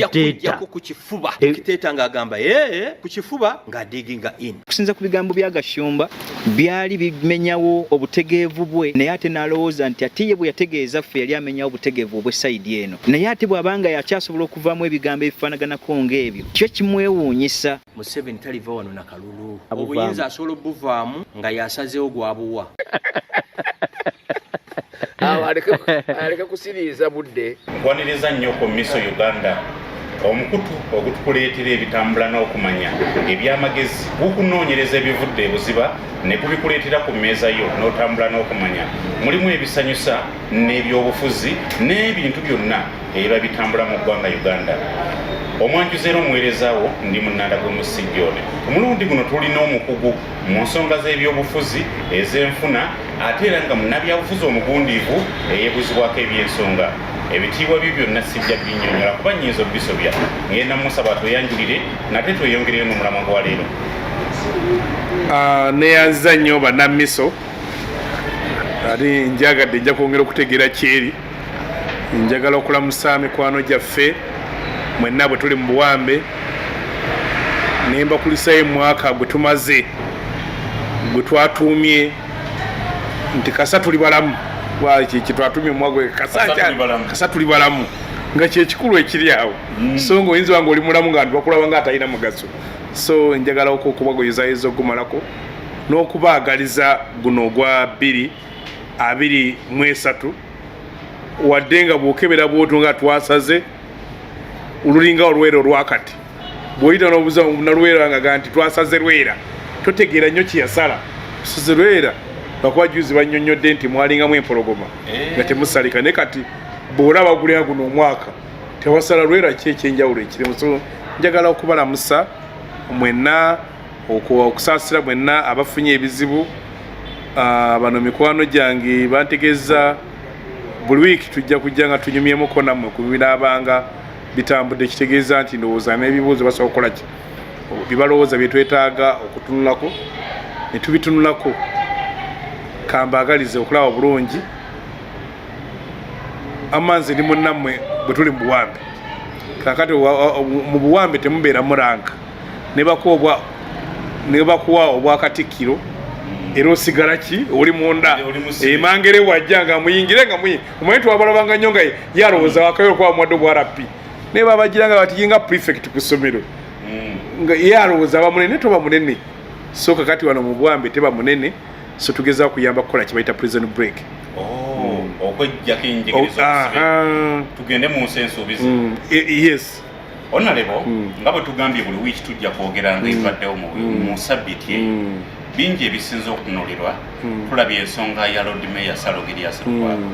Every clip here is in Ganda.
kujjako ku kifuba kiteeta ng'agamba ku kifuba ng'adiginga in. Okusinza ku bigambo bya Gashumba byali bimenyawo obutegeevu bwe, naye ate n'alowooza nti ate ye bwe yategeeza ffe yali amenyawo obutegeevu obw'essayidi eno, naye ate bw'abanga yakyasobola okuvaamu ebigambo ebifaanaganako ng'ebyo kyo kimwewuunyisa. Museveni taliva wano na kalulu, obuyinza asobola obuvaamu nga yasazeewo gwabuwa. Aleka kusiriiza budde. Nkwaniriza nnyo ku miso Uganda omukutu ogutukuleetera ebitambula n'okumanya ebyamagezi gukunoonyereza ebivudde ebuziba ne kubikuleetera ku mmeeza yo n'otambula n'okumanya mulimu ebisanyusa n'ebyobufuzi n'ebintu byonna ebiba bitambula mu ggwanga Uganda. Omwanjuzi era omuweerezaawo ndi munnanda gw'Omusijjone. Omulundi guno tulina omukugu mu nsonga z'ebyobufuzi ez'enfuna ate era nga munnabyabufuzi omugundiivu eyeebuzibwako eby'ensonga. Ebitiibwa byo byonna sijja binnyonnyola kuba nnyinza obisobya. Ngenda musaba tweyanjulire nate tweyongereyo n'omulamwa gwa leero. Neyanziza nnyo bannamiso. Ali njagadde nja kwongera okutegeera kyeri. Njagala okulamusa mikwano gyaffe mwenna bwe tuli mu Buwambe. Nemba kulisayo mwaka gwe tumaze gwe twatuumye nti kasa tuli balamu. Waki kitwatumye mwagwe kasa tuli balamu nga kyekikulu ekiri awo. So ng'oyinza wange oli mulamu nga bakulaba nga atalina mugaso. So njagala okubagoyezaayoza okumalako n'okubaagaliza guno ogwa 2023 wadde nga bw'okebera bw'otu nga twasaze olulinga olwera olwakati bw'oyita n'obuuza nalwera nga nti twasaze lwera totegeera nnyo kiyasala tusaze lwera bakuba juzi bannyonnyodde nti mwalingamu empologoma nga temusalika ne kati bw'olaba gulinga guno omwaka tewasala lwera ki ekyenjawulo ekirimu. So njagala okubalamusa mwenna okusaasira mwenna abafunye ebizibu. Bano mikwano gyange bantegeeza buli wiiki tujja kujja nga tunyumyemuko nammwe ku binaabanga bitambudde, kitegeeza nti ndowooza n'ebibuuzo basobola okukola ki bibalowooza bye twetaaga okutunulako ne tubitunulako. Kambaagalize okulaba obulungi amanzi ndi munnammwe bwe tuli mu Buwambe. Kakati mu Buwambe temubeera muranka ne bakuwa obwakatikkiro era osigala ki oli munda emangere wajja nga muyingire nga omanyi twabalabanga nnyo nga yalowooza wakayo okuba muwadde obwa RP ne babagiranga bati yinga prefect ku ssomero nga yalowooza aba munene toba munene. So kakati wano mu Buwambe teba munene. So tugeza kuyamba kukola kibayita prison break. Okujjako enjigirizo tugende mu nsi ensuubizi. Yes. Honorable, nga bwe tugambye buli wiiki tujja kwogera nga ebaddewo mu sabbiiti bingi ebisinza okutunuulirwa. Tulabye ensonga ya Lord Mayor Salogirias Lukwago.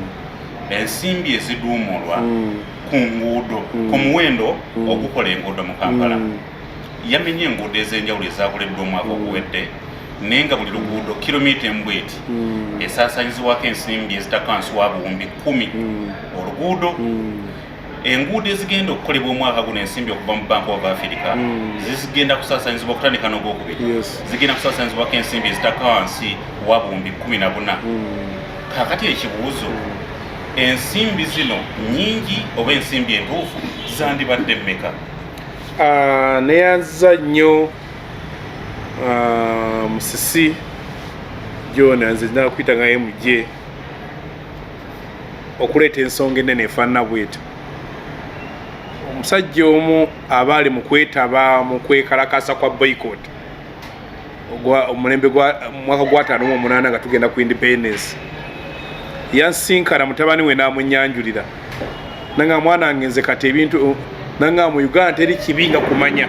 Ensimbi eziduumulwa ku nguudo ku muwendo ogukola enguudo mu Kampala. Yamenye enguudo ez'enjawulo ezakoleddwa omwaka oguwedde naye nga buli luguudo kilomita embweti esaasaanyizibwako ensimbi ezitakansiwa Buwumbi 10 oluguudo. Enguudo ezigenda okukolebwa omwaka guno ensimbi okuva mu Bank of Africa zigenda kusaasaanyizibwa okutandika n'ogwokubiri zigenda kusaasaanyizibwako ensimbi ezitakansi wa Buwumbi 14. Kakati ekibuuzo, ensimbi zino nnyingi oba ensimbi entuufu zandibadde mmeka? Neyanziza nnyo Musisi John nze nakuyita nga MJ okuleeta ensonga ennene efaanana bw'etyo. Omusajja omu abaali mu kwetaba mu kwekalakasa kwa boycott omulembe gwa mwaka gwa 58 nga tugenda ku independence yansinkana mutabani we n'amunyanjulira nanga mwana ngenze kati ebintu nanga mu Uganda teri kibinga kumanya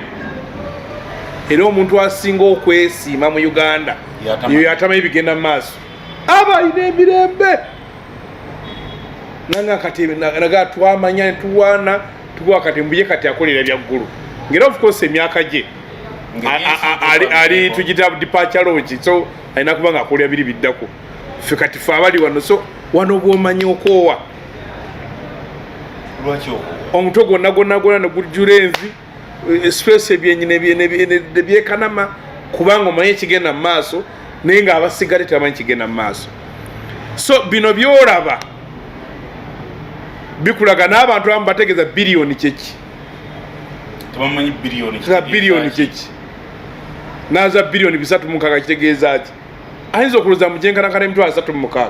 era omuntu asinga okwesiima mu Uganda yo yatama ebigenda mu maaso abalina emirembe nanga kati naga twamanya tuwana tuwa kati mbuye kati akolera byaggulu ngera of course emyaka gye ali tujita departure lodge so alina kuba nga akolera biri biddako ffe kati fe abali wano so wano bwomanyi okoowa lwaki omutwe gwonna negujjula envi space ebyenyine byekanama kubanga omanyi ekigenda mu maaso naye nga abasigale tebamanyi kigenda mu maaso. So bino byolaba bikulaga n'abantu abamu bategeeza biliyoni kyeki tebamanyi biliyoni nga biliyoni kiki naza biliyoni 3.6 kitegeeza ki ayinza okuloza mujenkanakana emitwalo 3.6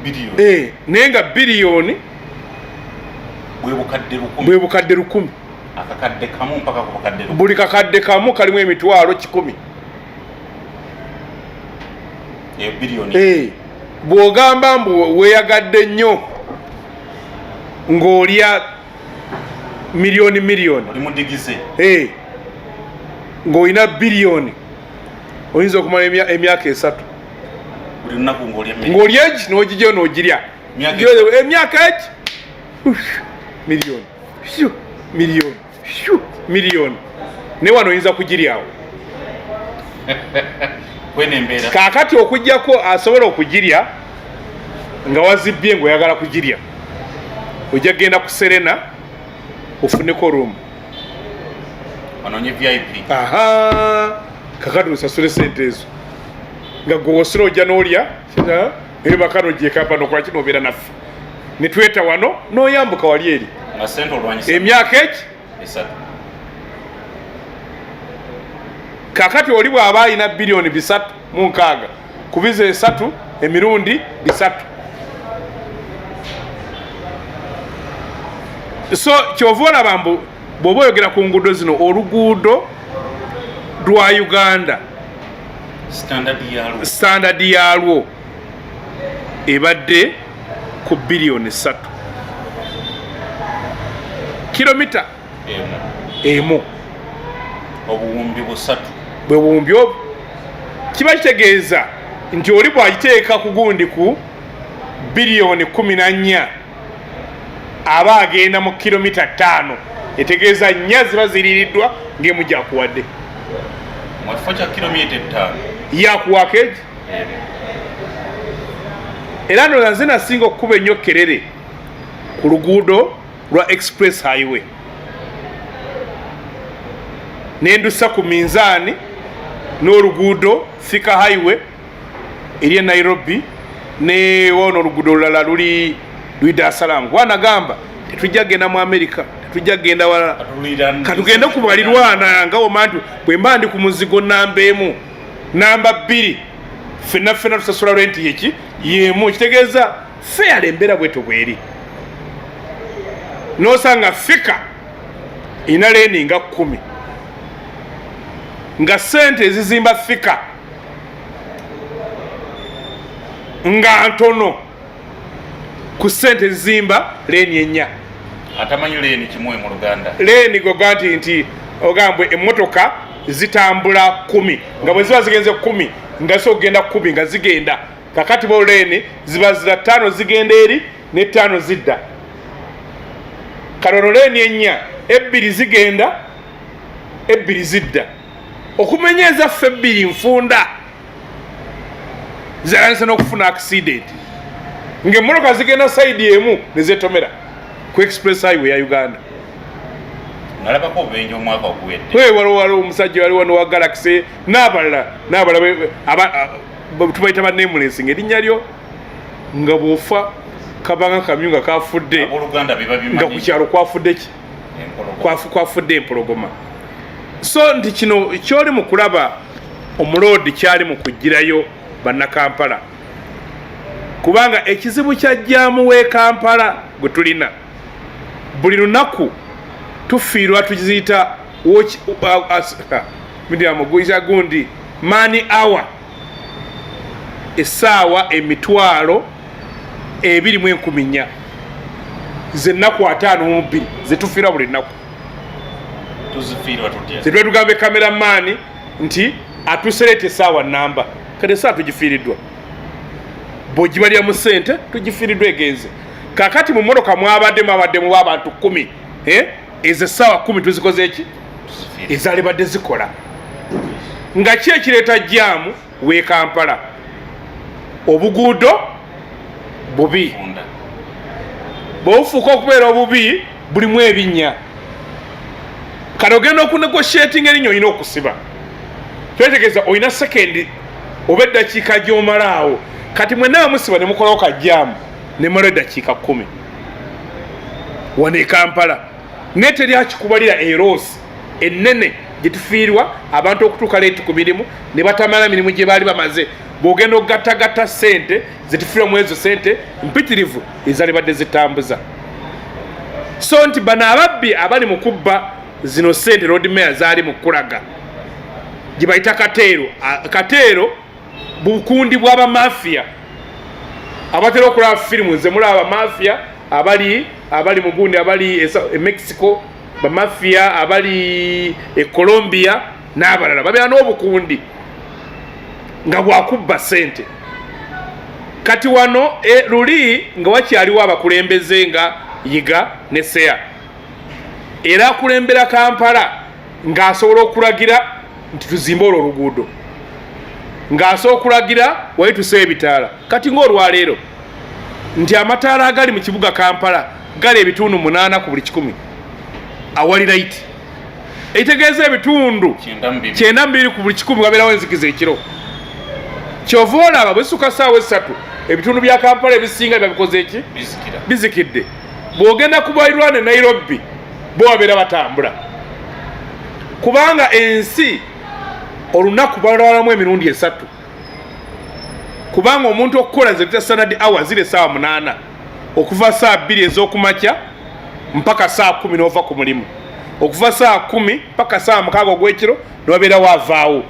biliyoni naye nga biliyoni bwe bukadde 100 akakadde kamu mpaka ku bukadde buli kakadde kamu kalimu emitwalo 100 biliyoni bw'ogamba mbu weeyagadde nnyo ng'olya miliyoni oli mudigize ng'olina biliyoni oyinza okumala emyaka 3 buli lunaku ng'olya eki n'ogijyayo n'ogirya emyaka eki miliyoni ne wano oyinza kugiryawo kaakati okujjako asobola okugirya nga wazibbye ng'oyagala kugirya ojja genda ku Serena ofuneko room ononye VIP kakati osasule sente ezo nga gwewosera ojja n'olya ebakano gyekapa nokola kino obeera naffe ne tweta wano n'oyambuka wali eri emyaka eki 3 kakati oli bw'aba alina biliyoni 3.6 kubiza 3 emirundi 3 so kyova olaba mbu bw'oba oyogera ku nguudo zino oluguudo lwa Uganda standard yalwo ebadde ku biliyoni 3 kilomita emu obuwumbi 3 bwe buwumbi obwo kiba kitegeeza nti oli bw'agiteeka ku gundi ku biliyoni 14 aba agenda mu kilomita 5 etegeeza 4 ziba ziriiriddwa ng'emu gyakuwadde mu kifo kya kilomita 5 yakuwako egi era nno nze nasinga okukuba ennyo kerere ku luguudo lwa express highway nendusa ku minzaani n'oluguudo Thika highway eri e Nairobi ne wono oluguudo olulala luli Dar es Salaam wanagamba tetujja genda mu America tetujja genda wala katugende ku balirwana nga omantu bwe mba ndi ku muzigo namba 1 namba 2 fena tusasula rent yeki yemu kitegeeza fair embeera bweto bweri nosanga Thika ina leni nga 10 nga sente ezizimba Thika nga ntono ku sente ezizimba leni 4 atamanyi leni kimwe mu Luganda leni goganti nti ogambwe emmotoka zitambula 10 nga bwe ziba zigenze 10 nga so genda 10 nga zigenda kakati bo leni ziba zira 5 zigenda eri ne 5 zidda kalono leni 4 2 zigenda 2 zidda okumenyeza ffe 2 nfunda zalanse n'okufuna accident ng'emmotoka zigenda side emu ne zeetomera ku express highway ya Uganda nalabako obubenje omwaka oguwedde waliwo omusajja waliwo ne wa Galaxy n'abalala tubayita ba nameless ng'erinnya lyo nga bw'ofa kabanga kamyu nga kafudde nga ku kyalo kwafudde ki kwafudde empologoma so nti kino kyoli mu kulaba omuloodi kyali mu kugirayo bannakampala kubanga ekizibu kyajjaamu w'e Kampala gwe tulina buli lunaku tufiirwa tuziyita midyamuguiza gundi mani hour essaawa emitwalo 2.4 zennaku 52 zetufiirwa buli nnaku zetwetugambe kameramaani nti atuserete essaawa namba kati essaawa tugifiiriddwa bw'ogibalya mu ssente tugifiiriddwa egenze kakati mu mmotoka mwabaddemu abantu 10 ezo essaawa 10 tuzikoze eki ezaali badde zikola nga ki ekireeta jjaamu w'e Kampala obuguudo bubi bw'obufuuka okubeera obubi bulimu ebinnya kati ogenda okunegotiatinga erinnya olina okusiba twetegeeza olina sekendi oba eddakiika gy'omalaawo kati mwenna musiba ne mukolawo kajjaamu ne mala eddakiika 10 wano e Kampala nete lyakikubalira erosi ennene gitufiirwa abantu okutuuka leeti ku mirimu ne batamala mirimu gye baali bamaze bw'ogenda okugattagatta ssente zitufiirwa mu ezo ssente mpitirivu ezaali badde zitambuza so nti bano ababbi abali mu kubba zino ssente road mayor zaali mu kulaga gye bayita kateero bukundi bw'abamafiya abatera okulaba firimu nze mulaba abamafiya abali mu gundi abali e Mexico bamafiya abali e Colombia n'abalala babeera n'obukundi nga bwakubba ssente kati wano luli nga wakyaliwo abakulembeze nga Yiga ne Seya era akulembera Kampala ng'asobola okulagira nti tuzimbe olwo oluguudo ng'asobola okulagira wayituse ebitaala kati ng'olwaleero nti amataala agali mu kibuga Kampala gali ebitundu 8 ku buli 100 awali layiti ekitegeeza ebitundu 92 ku buli 100 wabeerawo enzikiza ekiro kyova olaba bwe suka ssaawa 3 ebitundu bya Kampala ebisinga babikoze eki bizikidde bw'ogenda kubalirwa ne Nairobi bo wabeera batambula kubanga ensi olunaku balwalamu emirundi 3 kubanga omuntu okukola zeta standard hours zile ssaawa 8 okuva ssaawa 2 ez'okumakya mpaka ssaawa 10 n'ova ku mulimu okuva ssaawa 10 mpaka ssaawa 6 ogw'ekiro niwabeera waavaawo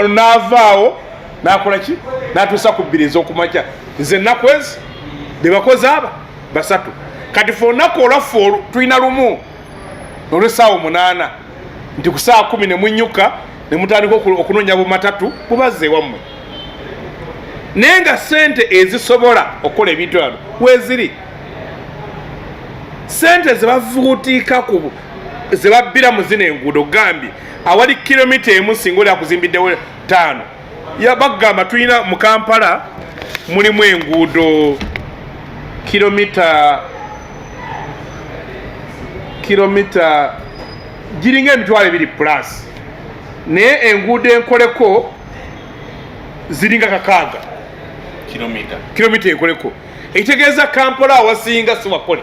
n'avaawo n'akola ki n'atuusa ku 2 ez'okumakya nze ennaku ezi be bakozi aba 3 kati fe olunaku olwaffe tulina lumu olw'essaawa 8 nti ku ssaawa 10 ne munnyuka ne mutandika okunoonya bumatatu bubazze ewammwe naye nga ssente ezisobola okukola ebintu ano weeziri ssente zebavuutiika zebabbira mu zino enguudo gambye awali kilomita emu singa oli akuzimbiddewo 5 bagamba tulina mu Kampala mulimu enguudo kilomita giringa emitwalo 2 plus naye enguudo enkoleko ziringa 6 kilomita enkoleko ekitegeeza Kampala awasinga siwakole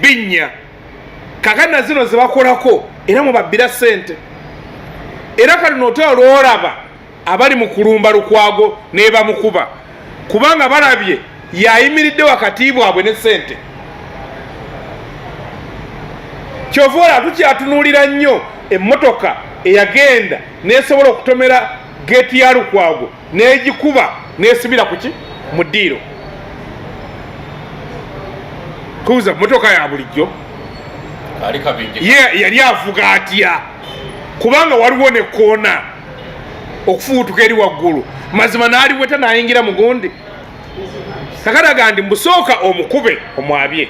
binnya kakana zino zebakolako era mubabbira ssente era kati notera lwolaba abali mu kulumba Lukwago ne bamukuba kubanga balabye yayimiridde wakati bwabwe ne ssente kyovoola tukyatunuulira nnyo emmotoka eyagenda nesobola okutomera geeti ya Lukwago n'egikuba n'esibira kuki mu ddiiro kuuza motoka ya bulijjo yali avuga atya kubanga waliwo ne koona okufuutuka eri waggulu mazima n'aliweta n'ayingira mu gundi kakalaga ndi mbusooka omukube omwabye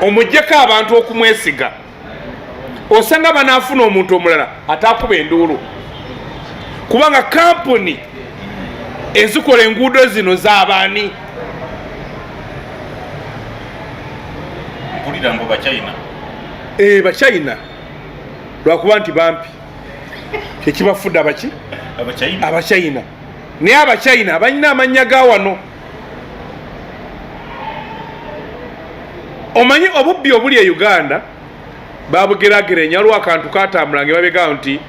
omuggyeko abantu okumwesiga osanga banaafuna omuntu omulala ataakuba enduulu kubanga kampuni ezikola enguudo zino z'abaani mpulira mbu Bachina Bachina lwakuba nti bampi ekibafudde Abachina naye Abachina balina amannya ga wano omanyi obubbi obuli e Uganda babugerageranya olwa akantu katambulange babegamba nti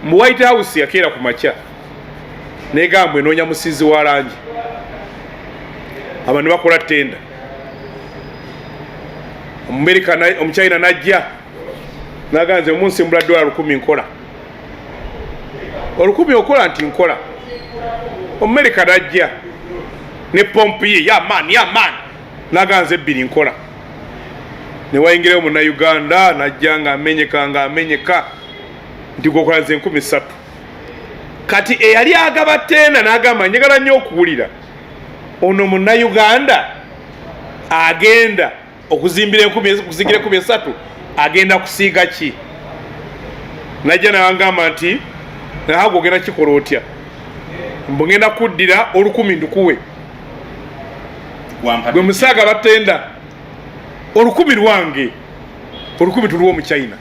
mu White House yakeera ku makya negamba enoonya musizi wa langi abantu bakola tenda Omumerika Omuchina najja naganze omunsi mbula $10,000 nkola 10,000 okola nti nkola Omumerika najja ne pompi ye ya man naganze 2 nkola ne wayingireyo mu Uganda najja nga amenyeka nti gokola ze 13,000 kati eyali agaba tenda n'agamba njagala nnyo okuwulira ono mu Uganda agenda okuzimbira 13,000 agenda kusiiga ki najja n'agamba nti nahago ogenda kikola otya mbugenda kuddira 10,000 ndukuwe gwe musaaga batenda 10,000 lwange 10,000 tuliwo mu China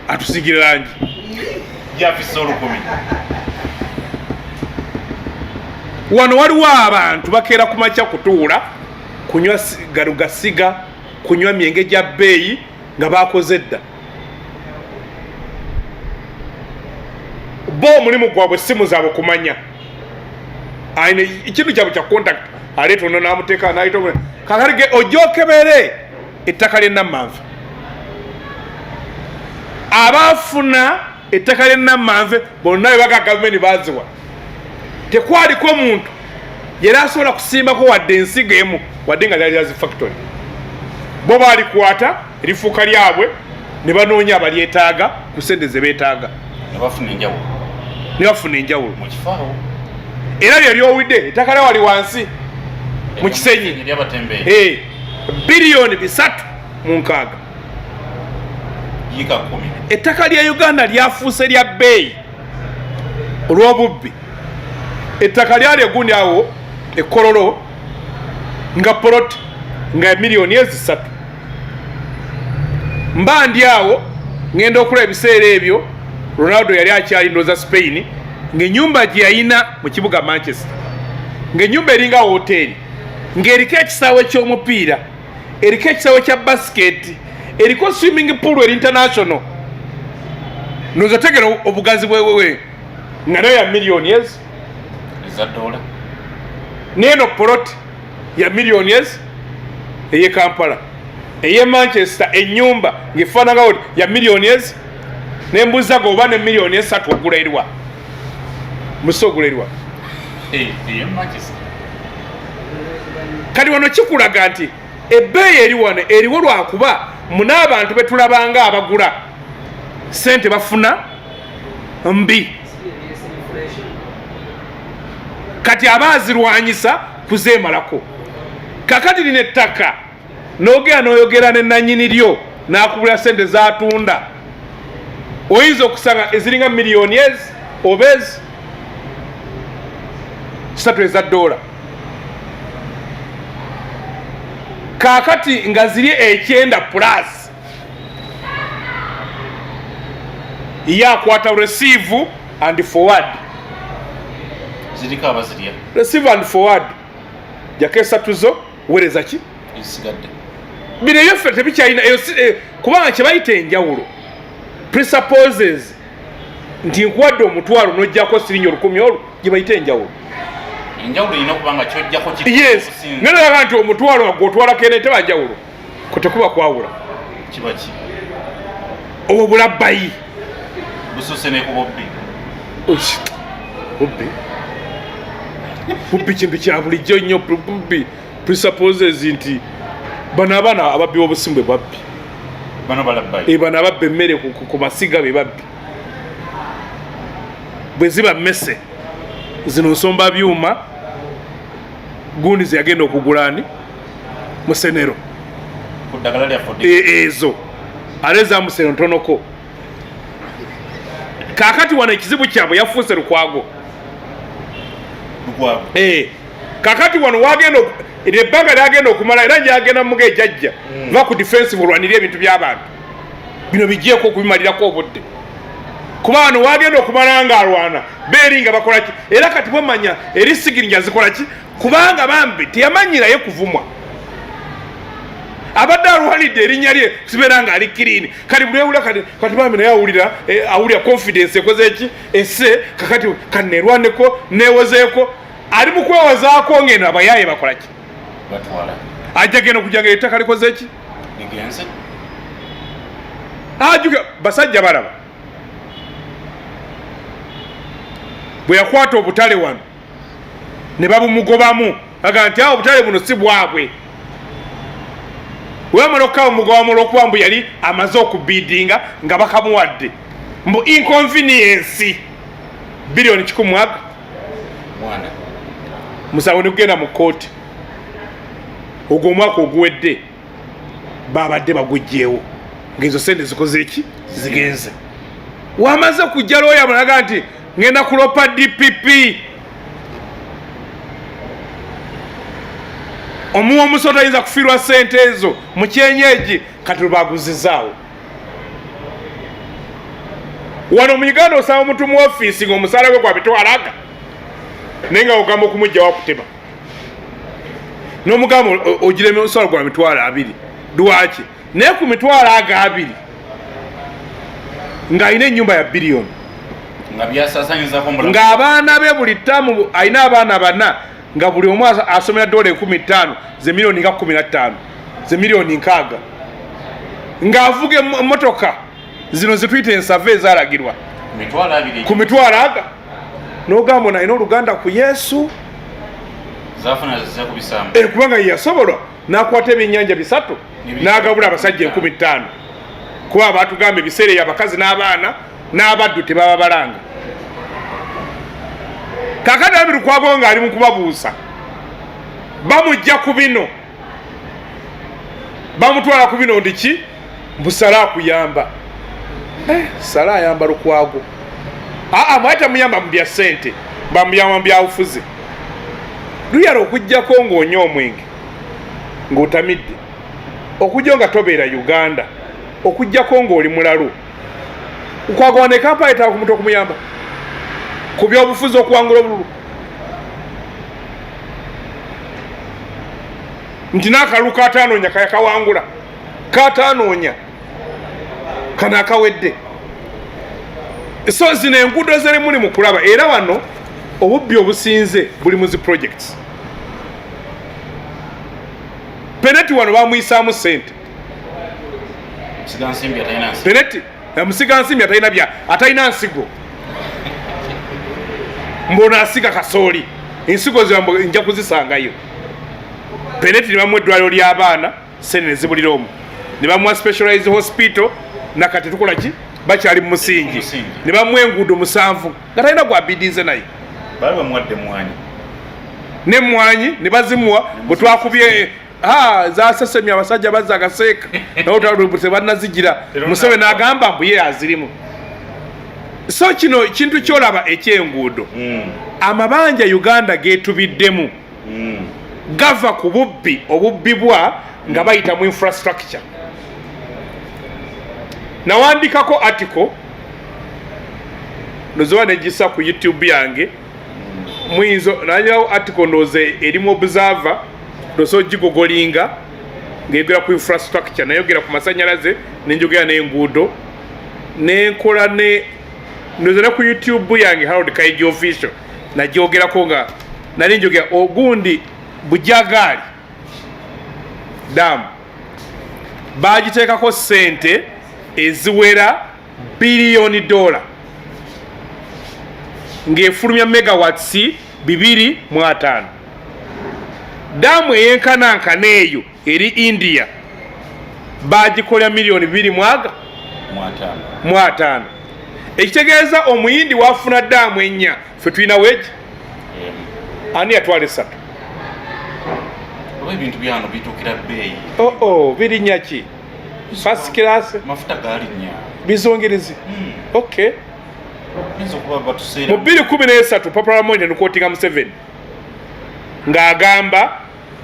atusigira langi yafisa 10,000 wano waliwo abantu bakeera ku makya kutuula kunywa galugasiga kunywa myenge gya bbeeyi nga bakoze dda bo omulimu gwabwe simu zaabwe kumanya ayina ekintu kyabwe kya contact aleeta ono n'amuteeka n'ayita kakalige ojokebere ettaka ly'ennammanve abaafuna ettaka ly'ennammanve bonna be baga gavumenti baaziwa tekwaliko omuntu yali asobola kusimbako wadde ensigo emu wadde nga lyali yazi factory bo baalikwata erifuuka lyabwe ne banoonya abalyetaaga ku sente ze beetaaga ne bafuna enjawulo era lyali owidde ettaka lya wali wansi mu kisenyi biliyoni 3.6 ettaka lya Uganda lyafuuse lya bbeeyi olw'obubbi ettaka lyali egundi awo ekololo nga poloti nga miliyoni 3 mba ndi awo ngenda okulaba ebiseera ebyo Ronaldo yali akyali ndoza Spain ng'ennyumba gye yalina mu kibuga Manchester ng'ennyumba eringa hoteri ng'eriko ekisaawe ky'omupiira eriko ekisaawe kya basiketi eriko swimming pool eri international noza tegera obugazi bwewewe nga nayo ya miliyoni eza dola neno poloti ya miliyoni eye Kampala eye Manchester ennyumba ng'efaananga ya miliyoni nembuza go oba ne miliyoni 3 ogula erwa musogula erwa kati wano kikulaga nti ebbeeyi eri wano eriwo lwakuba muna abantu betulabanga abagula sente bafuna mbi kati abaazirwanyisa kuzeemalako kakati lino ettaka n'ogera n'oyogera ne nannyini lyo n'akubula sente zatunda oyinza okusanga eziringa miliyoni oba 3 eza dola kakati nga ziri 9 plus yakwata receive and forward zirika abazirya receive and forward jakesa tuzo wereza ki isigadde bino yeffe tebikyalina kubanga kye bayita enjawulo presupposes nti nkuwadde omutwalo n'ojjako sirinyo 10 olwo gye bayita enjawulo ina kubanga kyojjako yes ngalaga nti omutwalo agwo otwala kene teba njawulo kutekuba kwawula kibaki obwo bulabbayi bususe ne kubobbi bubbi kintu kya bulijjo nnyo bubbi presupposes nti bano abaana ababbi b'obusimu bwe babbi bano balabbayi bano ababba emmere ku masiga be babbi bwe ziba mmese zino nsomba byuma gundi ze yagenda okugulani mu senero ku ddagala lya fodi ezo aleza museno ntonoko kakati wano ekizibu kyabwe yafuuse Lukwago kakati wano wagenda ebbanga lyagenda okumala era gyagenda muga ejjajja va ku defensive olwanirira ebintu by'abantu bino bigyeko okubimalirako obudde kuba wano wagenda okumala nga alwana beeri nga bakola ki era kati bwemanya eri sigirinja zikola ki kubanga bambi teyamanyirayo kuvumwa abadde alwanidde erinnya lye sibeera nga ali kirini kati buli ewula kati bambi naye awulira confidence ekoze eki esse kakati kanneerwaneko neewozeeko ali mu kwewozaako ngeno abayaaye bakola ki batwala ajja genda okujja nga ettaka likoze eki ligenze ajuga basajja balaba bwe yakwata obutale wano ne babumugobamu aga nti awo obutale buno si bwabwe wemala okukawa omugobamu olw'okuba mbu yali amaze okubidinga nga bakamuwadde mbu inconvenience biliyoni 100 mwana musawo ne kugenda mu kooti ogwo omwaka oguwedde babadde bagujjeewo ng'ezo sente zikoze eki zigenze wamaze kujja looya mulaga nti ngenda kulopa DPP omuwa omusota ayinza kufiirwa sente ezo mu kyenyeji kati baguzizaawo wano mu Uganda osanga omuntu mu ofiisi ng'omusaala gwe gwabitwalaga nenga ogamba okumujja wakutema n'omugamba ogireme omusolo gwa mitwalo 2 lwaki naye ku mitwalo ago 2 ng'alina ennyumba ya biliyoni ng'abaana be buli ttamu alina abaana 4 nga buli omu asomera $15,000 ze miliyoni nga 15 ze miliyoni 6 ng'avuga emmotoka zino zituyita ensave ezaalagirwa ku mitwalo aga n'ogamba nalina oluganda ku Yesu kubanga yasobola n'akwata ebyennyanja 3 n'agabula abasajja 15,000 kuba batugamba ebiseera eyo abakazi n'abaana n'abaddu tebaba balanga kakati abi Lukwago ng'ali mu kubabuusa bamujja ku bino bamutwala ku bino ndiki busala akuyamba Sala ayamba Lukwago mwata muyamba mu bya ssente bamuyamba mu byabufuzi luyala okujjako ng'onya omwenge ng'otamidde okujja nga tobeera Uganda okujjako ng'oli mulalu Lukwago ne kampala etaba ku muntu okumuyamba ku byobufuzi okuwangula obululu nti n'akalulu katanoonya kayakawangula katanoonya kana akawedde so zino enguudo ziri muli mu kulaba era wano obubbi obusinze buli mu zi projects peneti wano bamuyisaamu ssente peneti musiga nsimbi atalina nsigo mbona asiga kasooli ensigo zibambo nja kuzisangayo peneti ne bamuwa eddwaliro ly'abaana sente ne zibulira omu ne bamuwa specialized hospital nakati tukola ki bakyali mu musingi ne bamuwa enguudo 7 nga talina gwabidinze naye n'emmwanyi ne bazimuwa bwe twakubye zasesemya abasajja bazza agaseeka tebannazigira Musebe n'agamba mbu ye azirimu so kino kintu kyolaba ekyenguudo amabanja Uganda geetubiddemu gava ku bubbi obubbibwa nga bayita mu infrastructure nawandikako article nozoba negisa ku YouTube yange muyinzo nanyawo article ndoze erimu observer ndoso gigogolinga ngegera ku infrastructure nayogera ku masanyalaze nenjogera n'enguudo nenkola ne ndoze ku YouTube yange Harold KAIJA official najogerako nga nali njogera ogundi Bujagali dam bagiteekako ssente eziwera biliyoni $, ng'efulumya megawatts 2.5 damu eyenkanankana eyo eri India bagikolera miliyoni 2.5 ekitegeeza omuyindi wafuna damu 4 ffe tulina weegi ani yatwala 3 ebintu byano bitukira bbeeyi birinya ki first class mafuta gaalinya bizongerezi okay bizo kuba batuseera mu 2013 Papa Moine nukotinga mu 7 ng'agamba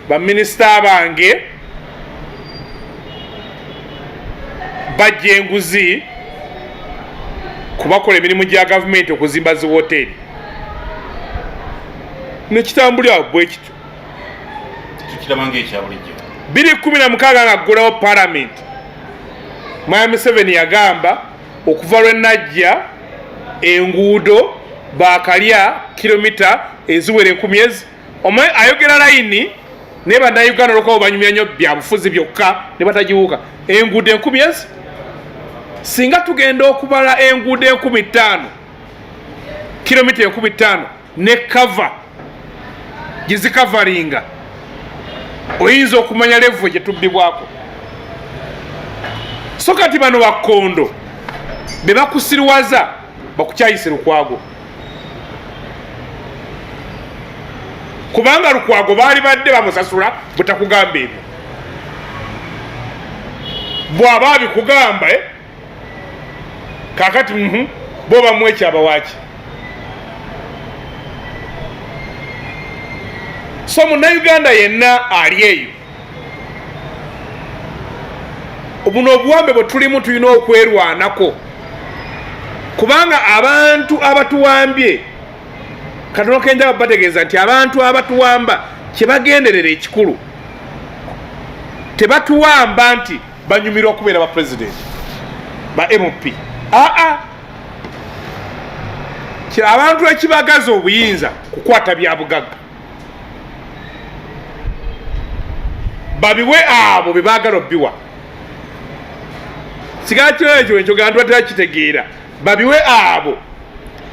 baminisita bange bajja enguzi kubakola emirimu gya gavumenti okuzimba zi hoteri nekitambulira bwe kityo tukiramange ekyabulijjo 2016 ng'aggulawo parliament Mwami 7 yagamba okuva lwe najja enguudo bakalya kilomita eziwera 10,000 omwe ayogera layini ne bannayuganda olwokuba banyumya nnyo byabufuzi byokka ne batagiwuka enguudo 10,000 singa tugenda okubala enguudo 15,000 kilomita 15,000 ne kava gizikavalinga oyinza okumanya levo gye tubbibwako so kati bano bakkondo be bakusirwaza bakukyayise Lukwago kubanga Lukwago baali badde bamusasula butakugamba ebyo bw'aba abikugamba kakati bo bamwekyaba waaki so munnayuganda yenna ali eyo obuno obuwambe bwe tulimu tulina okwerwanako kubanga abantu abatuwambye katono kenja bategeeza nti abantu abatuwamba kyebagenderera ekikulu tebatuwamba nti banyumirwa okubeera ba president ba MP abantu ekibagaza obuyinza kukwata bya bugagga babiwe abo bebagala obbiwa sigakyo ekyo enkyogera ntu batakitegeera babiwe abo.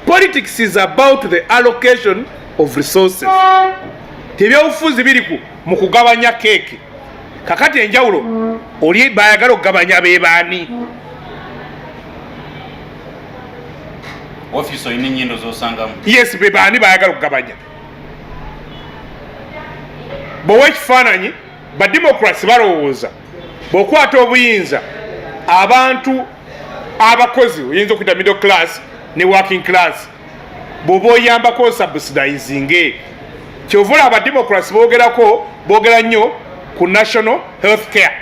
Politics is about the allocation of resources. Tebyobufuzi biri mu kugabanya keeki. Kakati enjawulo oli bayagala okugabanya bebaani. Office oyina ennyindo z'osangamu. Yes, bebaani bayagala okugabanya. Bw'owa ekifaananyi bademocracy balowooza bw'okwata obuyinza abantu abakozi oyinza okuyita middle class ne working class bw'oba oyambako subsidizing kyovula abademocracy boogera nnyo ku national health care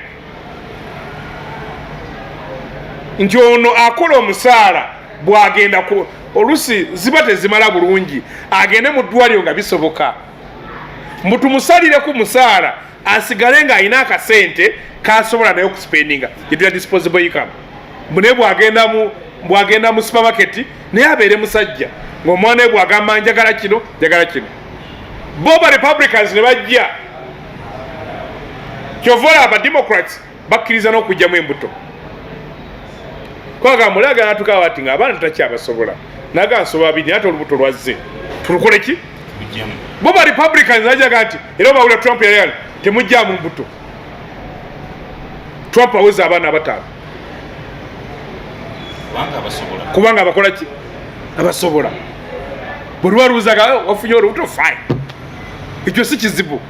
nti ono akola omusaala bw'agenda ku olusi ziba tezimala bulungi agende mu ddwaliro nga bisoboka mbu tumusalire ku musaala asigale ng'alina akasente kasobola naye okuspendinga yetula disposable income mune bwagenda mu supermarket naye abeere musajja ng'omwana we bwagamba njagala kino bo Republicans ne bajja kyovola abademocrats bakkiriza n'okugyamu embuto kwaga mulaga natukawa bati ng'abaana tutakyabasobola naga nsobola bidi ate olubuto lwazze tulukole ki bo Republicans ajaga nti era bawula Trump yali temujja mu mbuto Trump aweza abaana abataano kubanga abakola ki abasobola buli waluuzaga wafunye olubuto fine ekyo si kizibu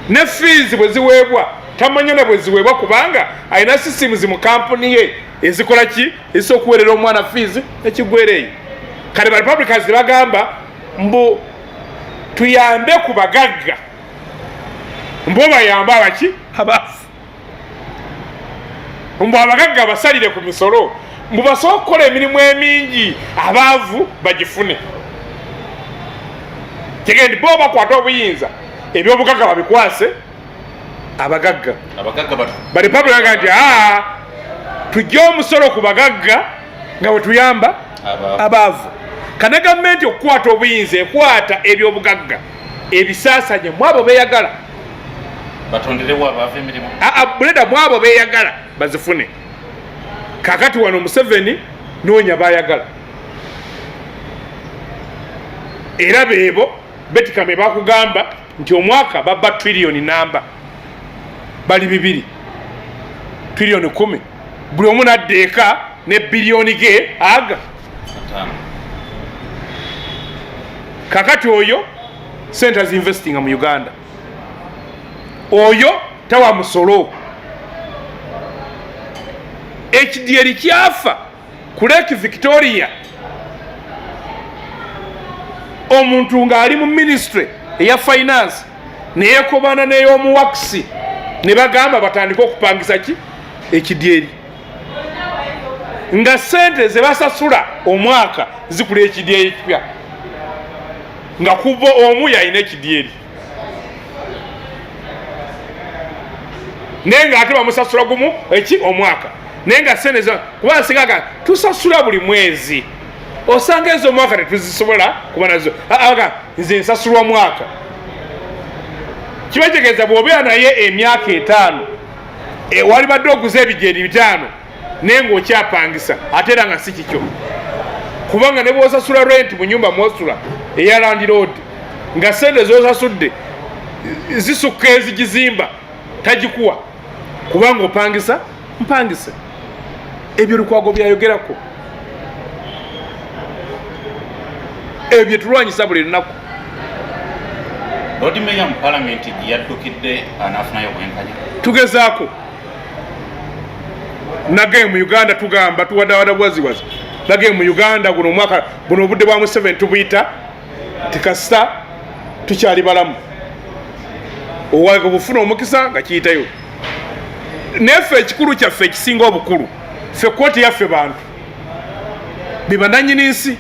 ne fees bwe ziweebwa tamanya na bwe ziweebwa kubanga alina systems mu kampuni ye ezikola ki ezisobola okuweerera omwana fees ekigwereeyo kale ba Republicans bagamba mbu tuyambe ku bagagga mbo bayambe abaki abafu mbu abagagga basalire ku misolo mbu basobola okukola emirimu emingi abaavu bagifune kigende bo bakwata obuyinza ebyobugagga babikwase abagagga Republican nti tujja omusolo ku bagagga nga bwe tuyamba abaavu kana gavumenti okukwata obuyinza ekwata ebyobugagga ebisaasanye mu abo beeyagala batonderewo abaavu emirimu buleda mu abo beeyagala bazifune kakati wano Museveni noonya bayagala era beebo betikame bakugamba nti omwaka babba trillion namba bali 2 trillion 10 buli omu naddeeka ne biliyoni ge aga kakati oyo centers investing mu Uganda oyo tawa musolo HDL kyafa ku Lake Victoria omuntu ng'ali mu ministry eya finance neyekobana n'ey'omuwakisi ne bagamba batandika okupangisa ki HDL nga sente ze basasula omwaka zikula HDL kipya nga kubo omu yalina HDL nenga ate bamusasula gumu eki omwaka nenga sente zo kuba nsigaga tusasula buli mwezi osanga ezo omwaka tetuzisobola kuba nazo nze nsasulwa mwaka kibategeeza bw'obeera naye emyaka 5 wali badde oguza ebijeri 5 nenga okyapangisa ate era nga si kikyo kubanga ne bw'osasula rent mu nyumba mwosula eya landlord nga sente z'osasudde zisukka ezigizimba tagikuwa kubanga opangisa mpangisa ebyo Lukwago byayogerako ebyo tulwanyisa buli lunaku Lord Mayor mu Parliament yaddukidde anafunayo bwenkanya tugezaako nage mu Uganda tugamba tuwadawada bwaziwazi nage mu Uganda guno omwaka buno obudde bwa mu 7 tubuyita tikasta tukyali balamu owaga bufuna omukisa nga kiyitayo nefe ekikulu kyaffe ekisinga obukulu ffe kooti yaffe bantu bibananyini nsi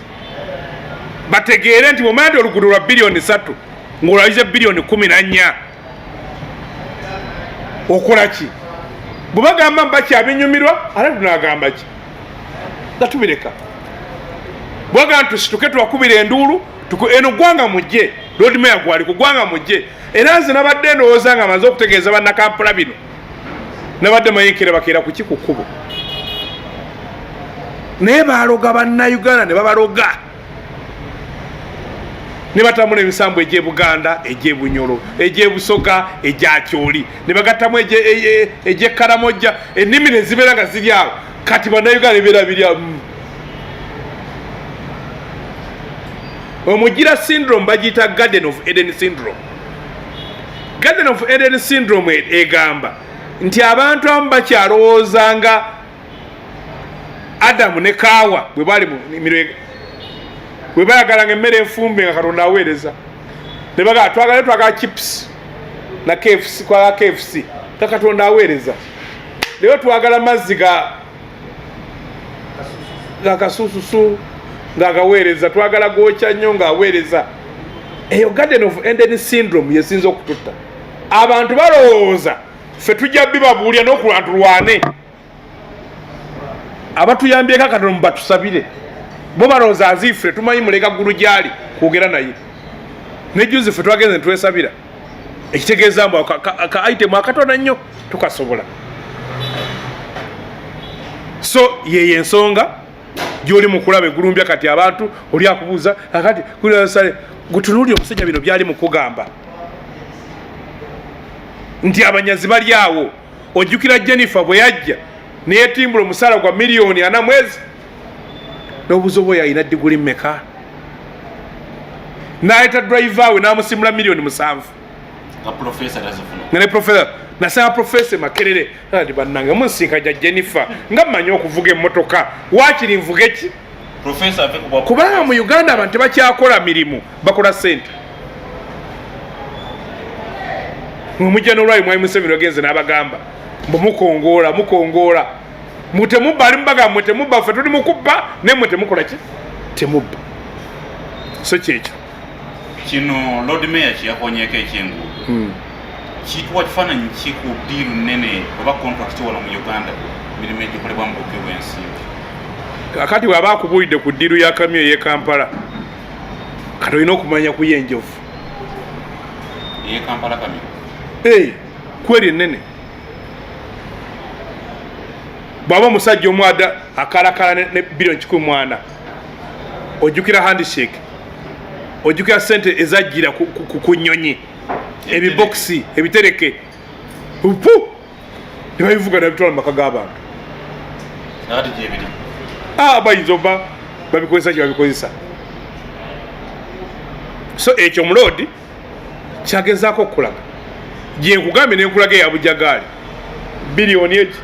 bategeere nti bw'omanya oluguudo lwa bilioni 3 ng'olayize bilioni 14 okola ki? bwe bagamba mbakyabinyumirwa ate tunagamba ki? nga tubireka bwagamba tusituke twakubira enduulu eno gwanga mujje Lord Mayor gwali ku gwanga mujje era nze nabadde ndowooza nga amaze okutegeeza bannakampala bino nabadde mayinkira bakeera ku kikukubo naye baloga bannayuganda ne babaloga ne batambula emisambu egy'ebuganda egy'ebunyolo egy'ebusoga egyakyoli ne bagattamu egy'ekkaramojja ennimi ne zibeera nga ziri awo kati bannayuganda ebibeera biri omugira syndrome bagiyita Garden of Eden syndrome. Garden of Eden syndrome egamba nti abantu abamu bakyalowooza nga Adamu ne Kaawa bwe bali mu bwe bayagalanga emmere enfumbe nga Katonda aweereza ne bagamba twagala chips na KFC kwa KFC ka Katonda aweereza leo twagala mazzi ga kasususu ng'agaweereza twagala gwokya nnyo ng'aweereza eyo Garden of Eden syndrome yesinza okututta abantu balowooza ffe tujja bibabuulya n'okulwantulwane abatuyambyeko Katonda batusabire bo balowooza aziifire tumanyi muleka ggulu gyali kwogera naye nejjuzi ffe twagenze netwesabira ekitegeeza mbu ka item akatono nnyo tukasobola so yeye ensonga gyoli mukulaba egulumbya kati abantu oli akubuuza akati Kulinya Saleh gutunuulira omusajja bino byali mu kugamba nti abanyazi bali awo ojjukira Jennifer bwe yajja neyetimbula omusaala gwa miliyoni 4 mwezi n'obuuza oba yalina diguli mmeka n'ayita driver we n'amusimula miliyoni 7 ne profesa nasaba profesa Makerere ati bannange munsinka ja Jennifer nga mmanyi okuvuga emmotoka waakiri nvuge ki kubanga mu Uganda abantu tebakyakola mirimu bakola ssente mumujja n'olwali mwali Museveni ogenze n'abagamba mbu mukongoola mutemubba ali mbaga mutemubba ffe tuli mukubba ne mwe temukola ki temubba so kyekyo kino Lord Mayor kyakonyeeko ekyenguudo kitwa kifaananyi ki ku ddiiru nnene oba contract wano mu Uganda mirimu egikolebwa mu buke bw'ensimbi akati bw'aba akubuulidde ku ddiiru ya kamyo ey'e Kampala kati olina okumanya ku y'enjovu ey'e Kampala kamyo kweri ennene bw'aba omusajja omwada akalakala ne bilioni 14 ojjukira handshake ojjukira ssente ezajjira ku nnyonyi ebibokisi ebitereke upu ne babivuga nabitwala mu maka g'abantu bayinza oba babikozesa kye babikozesa so ekyo muloodi kyagezaako okukulaga gye nkugambye nenkulaga eya bujagaali biliyoni egi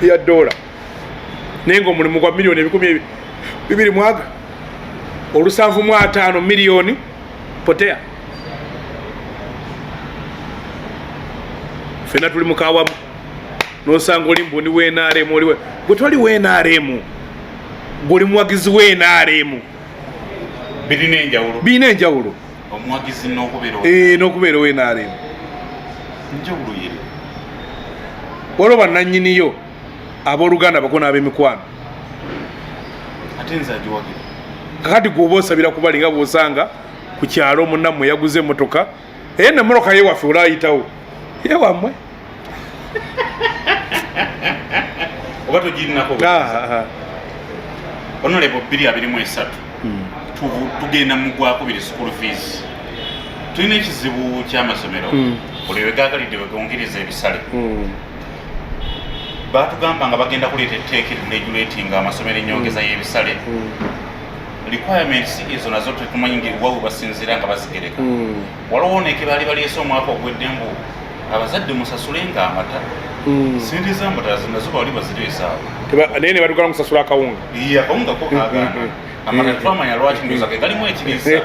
eya dola naye ng'omulimu gwa miliyoni 200 750 miliyoni potea fena tuli mukawamu nosanga oli mbuni w'NRM oliwe gwe toli w'NRM guli muwagizi w'NRM birina enjawulo omuwagizi n'okubeera w'NRM njawulo yeri waliwo bannannyiniyo abooluganda bako n'ab'emikwano ate nze agiwagira kakati gwoba osabira kubali nga bw'osanga ku kyalo omunnammwe yaguze emmotoka naye nemmotoka yewaffe olaayitawo yewammwe oba togirinako Honorable 223 tugenda mu gwakubiri school fees tulina ekizibu ky'amasomero buli wegagalidde wegongeriza ebisale batugamba nga bagenda kuleeta etteeka regulating amasomero ennyongeza y'ebisale requirements ezo nazo tetumanyi wawe basinzira nga bazigereka waliwo neeke baali baleese omwaka ogwedde mbu abazadde musasulanga amata sente z'amata nazo bali bazireesaawo naye ne batugala musasula akawunga akawunga ko kagana amata twamanya lwaki ndoza ge galimu ekiriisa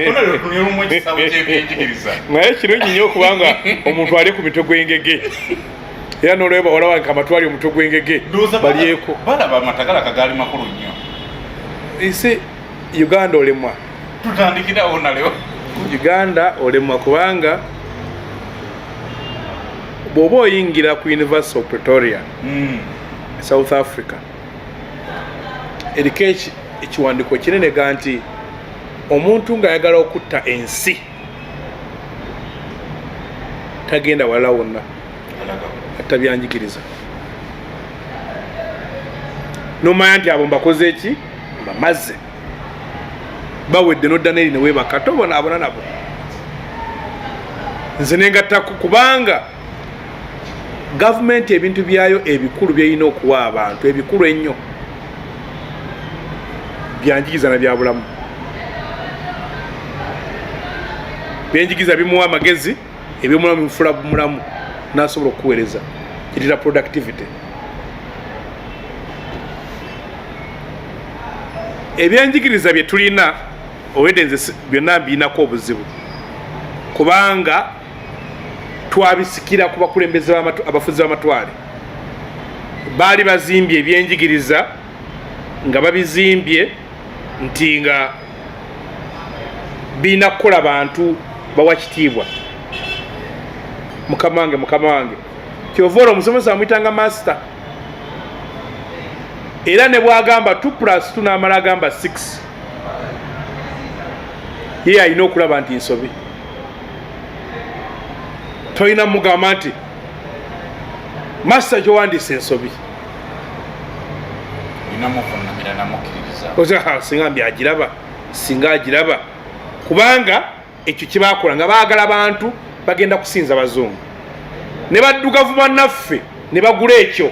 onalyomu ekisabo kyebyenjigiriza naye kirungi nnyo okubanga omuntu ali ku mitwe gw'engege era n'olweba olaba nka amatwali omutwe gw'engege balyeko balaba amatagala kagali makulu nnyo isi Uganda olemwa tutandikira ona leo Uganda olemwa kubanga bw'oba oyingira ku University of Pretoria South Africa eriko ekiwandiiko kinene ga nti omuntu ng'ayagala okutta ensi tagenda wala wonna atabyanjigiriza nomanya nti abo mbakoze eki mbamaze bawedde nodda neri neweebaka tobonaabona nabo nze nengattako kubanga gavumenti ebintu byayo ebikulu byerina okuwa abantu ebikulu ennyo byanjigiriza na byabulamu byenjigiriza bimuwa amagezi ebyomulamu bimufula mulamu nasobola okuweereza kirira productivity ebyenjigiriza bye tulina obwedde nze byonna mbiyinako obuzibu kubanga twabisikira ku bakulembeze abafuzi b'amatwale baali bazimbye ebyenjigiriza nga babizimbye nti nga birina kukola bantu bawa kitiibwa mukama wange kyova olwo omusomesa amuyitanga master era ne bwagamba 2+2 n'amala agamba 6 ye alina okulaba nti nsobi tolina mugamba nti master gyowandiisa ensobi singa agiraba kubanga ekyo kyebakola nga baagala abantu bagenda kusinza bazungu ne baddugavu bannaffe ne bagula ekyo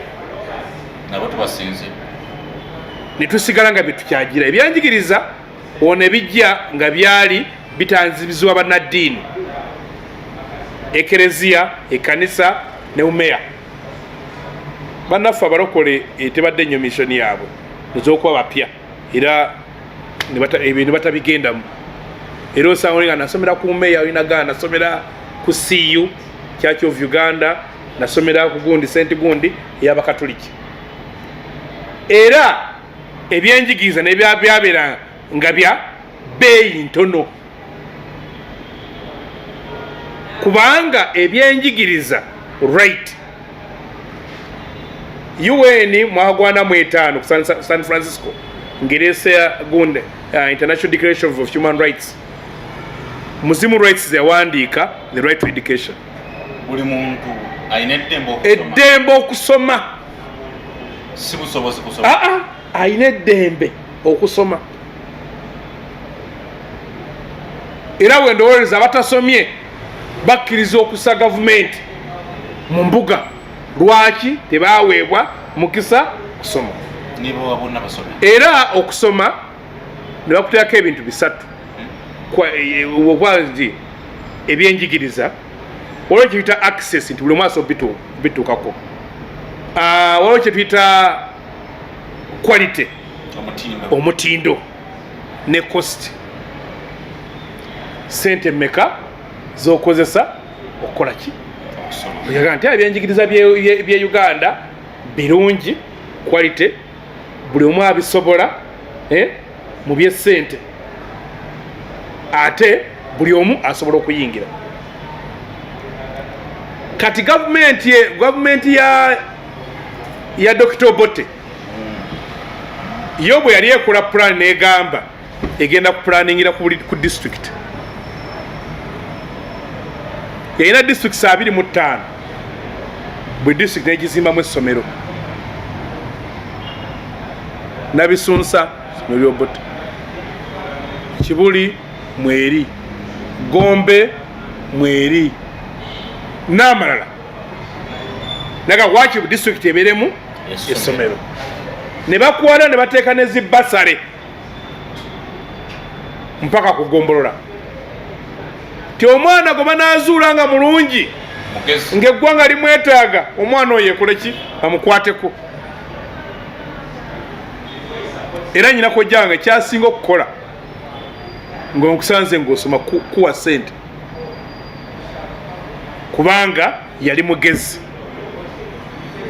ne tusigala nga byetukyagira ebyanjigiriza ono ebijja nga byali bitanzibizibwa bannaddiini ekereziya ekanisa ne umeya bannaffe abalokole tebadde nnyo missoni yaabwe ez'okuba bapya era ebintu batabigendamu era osanga nga nasomera ku umeya olinagana nasomera ku CU Church of Uganda nasomera ku gundi St Gundi ey'abakatoliki era ebyenjigiriza nebyabeera nga bya beeyi ntono kubanga ebyenjigiriza right UN mwagwana mu 5 ku San Francisco ngerese gunde International Declaration of Human Rights muzimu rights yawandiika the right to education buli muntu ayina eddembe okusoma si busobozi kusoma ayina eddembe okusoma era wendowooleza abatasomye bakkiriza okusa gavumenti mu mbuga lwaki tebaweebwa mukisa kusoma era okusoma ne bakuteekako ebintu bisatu okwazi ebyenjigiriza waliwo kyetuyita access nti buli mwaso bituukako waliwo kyetuyita quality omutindo ne cost sente mmeka zokozesa okukola ki oyaga nti ebyenjigiriza bye Uganda birungi quality buli omu abisobola mu byesente ate buli omu asobola okuyingira kati gavumenti ya Dr. Obote yo bwe yali ekola plan negamba egenda kuplaningira ku district yalina districts 25 buli district negizimbamu essomero Nabisunsa essomero ly'Obote Kibuli mweri Gombe mweri n'amalala naga waki district eberemu essomero ne bakwala ne bateeka ne zibbasale mpaka kugombolola ti omwana gwe banaazuula nga mulungi ng'eggwanga limwetaaga omwana oyo ekole ki amukwateko era nyina kojjanga kyasinga okukola ng'okusanze ng'osoma kuwa sente kubanga yali mugezi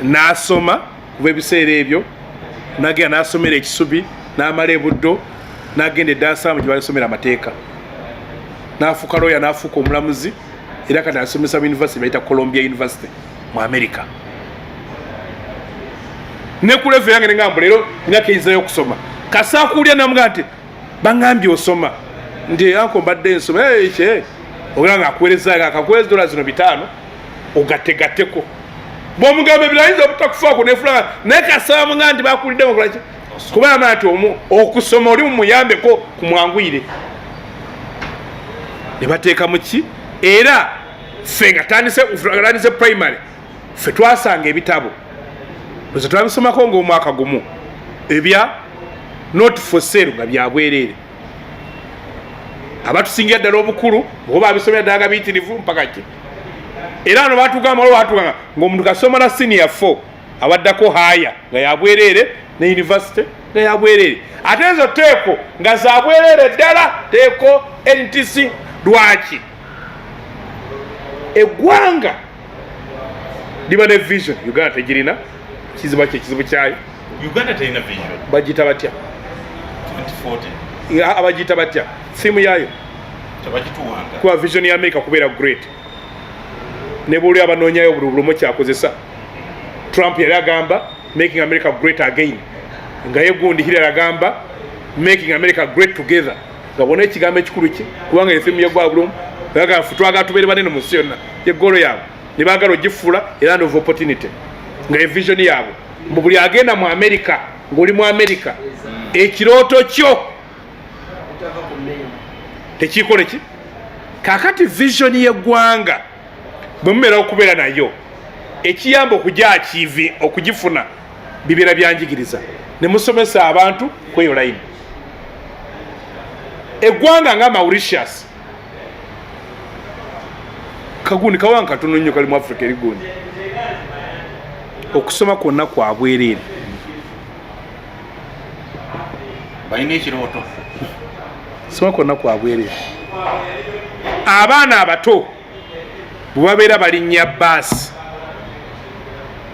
n'asoma kuva ebiseera ebyo nagenda n'asomera ekisubi n'amala e Buddo n'agenda e Dar es Salaam gye balisomera amateeka n'afuuka lawyer n'afuuka omulamuzi era kati asomesa mu university bayita Columbia University mu America. Ne ku level yange ngamba leero myaka eyizayo okusoma kasaakulya namuga nti bangambye osoma ndi anko mbadde nsoma oganga akuweereza akakuweereza dollars zino 5 ogategateko bw'omugambe birayinza obutakufaako nefulanga naye kasaba nga nti bakuliddemu kulaki kubanga nti okusoma oli mumuyambeko kumwanguyire ne bateekamu ki era ffe nga tandise primary ffe twasanga ebitabo lweza twabisomako ng'omwaka gumu ebya not for sale nga byabwereere abatusingira ddala obukulu oba abisomera ddala nga biyitirivu mpaka ki era ano batugamba waliwo batugamba ng'omuntu kasoma na senior 4 awaddako haya nga yabwereere ne university nga yabwereere ate ezo teeko nga zabwereere ddala teeko NTC lwaki eggwanga liba ne vision Uganda tegirina kizibu kyayo Uganda terina vision bagita batya 2040 abagita batya simu yayo tabagituwanga kuba vision ya America kubeera great ne buli abanoonyayo buli lumu kyakozesa Trump yali agamba making America great again nga yegundi Hillary agamba making America great together nga bona ekigambo ekikulu ki kubanga esimu yegwa bulumu baga futwaga tubere banene mu nsi yonna yegolo yaabwe ne baagala ogifuula era of opportunity nga vision yaabwe mbu buli agenda mu America ng'oli mu America ekirooto kyo tekikole ki kakati vision y'eggwanga bwe mumera okubeera nayo ekiyamba okujja achieve okugifuna bibeera byanjigiriza ne musomesa abantu kweyo line eggwanga nga Mauritius kagundi kawanga katono nnyo kali mu Africa erigundi okusoma kwonna kwabwereere balina ekirooto soma kwonna kwabwereere abaana abato bwe babeera balinnya baasi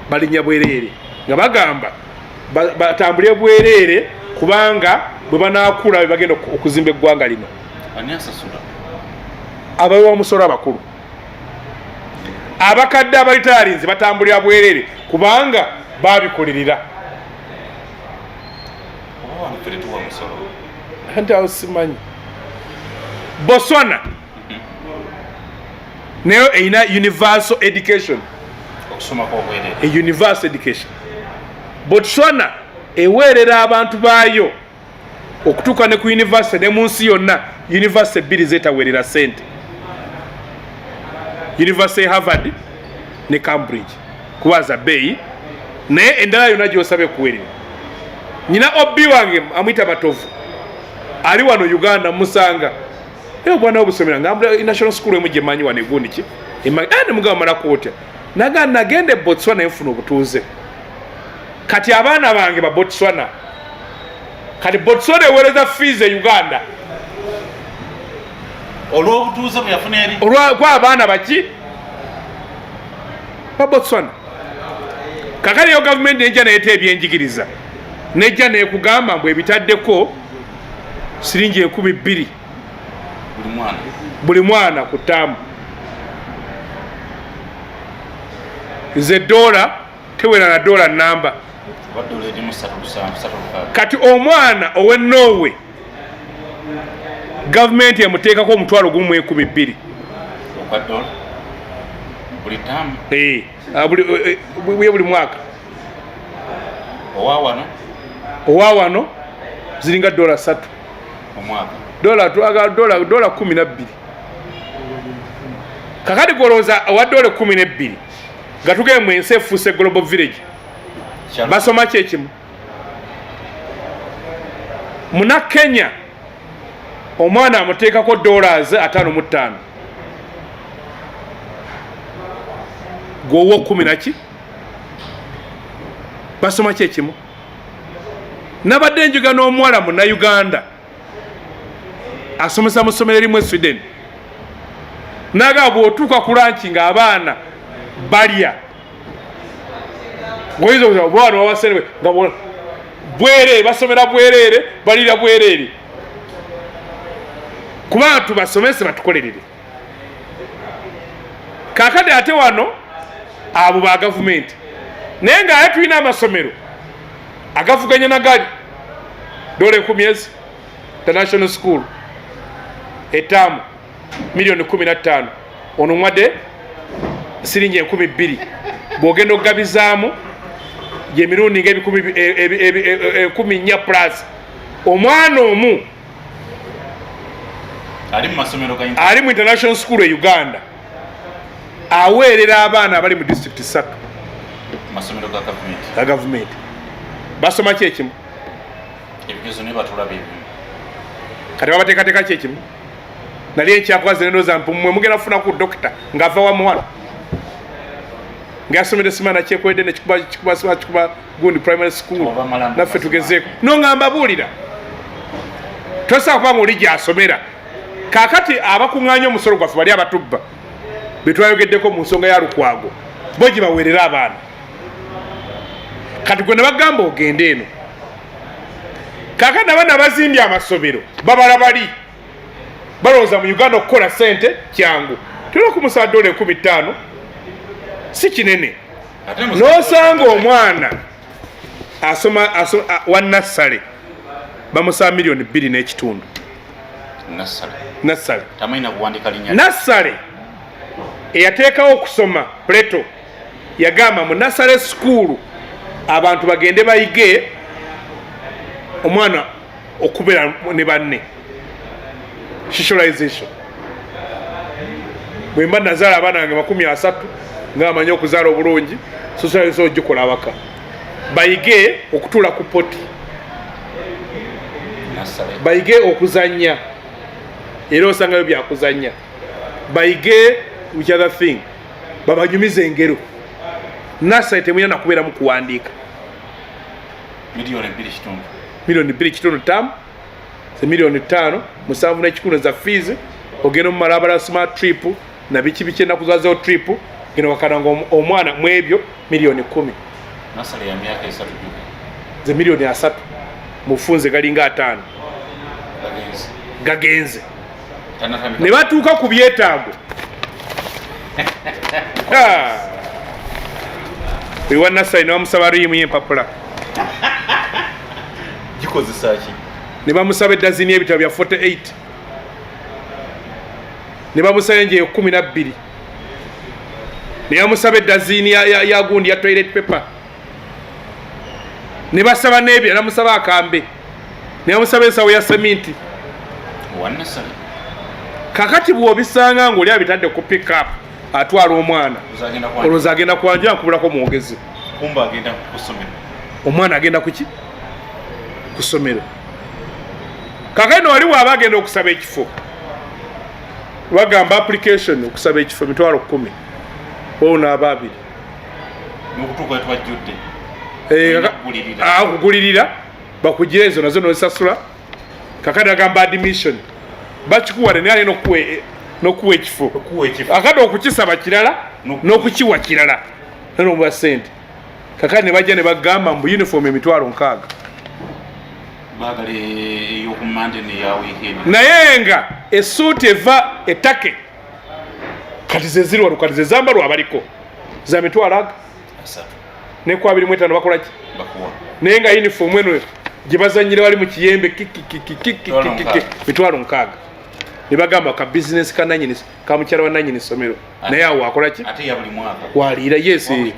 balinnya bwereere nga bagamba batambulye bwereere kubanga bwe banaakula be bagenda okuzimba eggwanga lino ani asasula abawe omusolo abakulu abakadde abalitaalinze batambulira bwereere kubanga babikolerera oba wano fere tuwa musolo anti awo simanyi Botswana nayo eyina universal education okusoma kw'obwereere a universal education Botswana eweerera abantu baayo okutuuka ne ku university ne mu nsi yonna university bbiri zeetaweerera ssente University Harvard ne Cambridge kubaza bbeeyi naye endala yonna gy'osabe kuweerera nyina obbi wange amuyita Matovu ali wano Uganda musanga eyo bwana obusomera ngambula national school emu gye manyi wano egundi ki ne mugamba malako otya nagenda e Botswana enfuna obutuuze kati abaana bange ba Botswana kati Botswana eweereza fees e Uganda olw'obutuuze bwe yafuna eri olw'abaana baki ba Botswana kakali yo gavumenti ejja neeta ebyenjigiriza nejja neekugamba mbu ebitaddeko siringi 200 buli mwana ku ttaamu ze dola tewera na dola namba kati omwana owe Norway gavumenti emuteekako omutwalo gumu mu 12 buli mwaka owa wano ziringa dola 3 dola 12 kakati golooza owa dola 12 nga tugee mu ensi efuuse global village basoma ki ekimu muna Kenya omwana amuteekako dollars 55 gwowo 10 naki basoma ki ekimu nabadde njuga n'omuwala muna Uganda asomesa mu ssomero erimu Sweden naga bw'otuuka ku lanchi ng'abaana balya bwana wawaserewe nga bwerere basomera bwerere balira bwerere kuba tubasomese batukolerere kakati ate wano abo ba gavumenti naye nga ate tulina amasomero agavuganya nagali dole 10 international school etamu milioni 15 ono mwade siringi 12 bwogenda okugabizaamu ye mirundi nga 10 plus omwana omu ali mu international school e Uganda aweerera abaana abali mu district 3 masomero ga government basoma ki ekimu ebigezo ne batula bibi kati babateekateeka ki ekimu nali ekyakwaze nenoza mpumwe mugenda kufuna ku dokita ng'ava wa muwala ngasomere simana kyekwedde nekikuba gundi primary school naffe tugezeeko nongamba buulira tosobola kubanga oli gy'asomera kaakati abakuŋŋaanya omusolo gwaffe bali abatubba betwayogeddeko mu nsonga ya Lukwago bo gye baweerera abaana kati gwe ne bagamba ogende eno kaakati abaana abazimbye amasomero babala bali balowooza mu Uganda okukola ssente kyangu tulina okumusaba $15 si kinene n'osanga omwana asoma wa nassale bamusaba $2.5 nassale eyateekawo okusoma Plato yagamba mu nassale school abantu bagende bayige omwana okubeera ne banne socialization bwe mba nazaala abaana bange 30 nga amanyi okuzaala obulungi socialization ogikola awaka bayige okutuula ku poti bayige okuzanya era osangayo byakuzanya bayige which other thing babanyumiza engero nasa temuyina nakubeera mu kuwandiika milioni 2.5 tamu milioni 5 7.1 za fees ogenda mu malabala smart trip na biki ennaku zazeewo trip genda wakananga omwana mu ebyo milioni 10 nasale ya myaka 3 ze milioni 3 mufunze galinga 5 gagenze ne batuuka ku byetaago ewa nasale ne bamusaba riimu y'empapula gikozesa ki ne bamusaba eddazini y'ebitabo bya 48 ne bamusaba enjeyo 12 ne bamusaba eddazini ya gundi ya toilet paper ne basaba n'ebyo namusaba akambe ne bamusaba ensawo ya seminti kakati bw'obisanga ng'oli abitadde ku pick up atwala omwana olowooza agenda kwanjula nkubulako mwogezi omwana agenda kuki ku ssomero kakati wali waaba agenda okusaba ekifo bagamba application okusaba ekifo $10,000 onaaba 2 okugulirira bakugira ezo nazo nozisasula kakati agamba admission bakikuwa naye n'okuwa ekifo akati okukisaba kirala n'okukiwa kirala nomuba sente kakati ne bajja ne bagamba mbu uniform $6,000 naye nga essuuti eva ettake kati zeziri wano kati zezambalwa abaliko za $3,000 ne ku 25 bakolaki naye nga uniform eno gye bazanyire wali mu kiyembe $6,000 ne bagamba ka business kananyini ka mukyala wa nanyini somero naye awo akolaki waliira yesi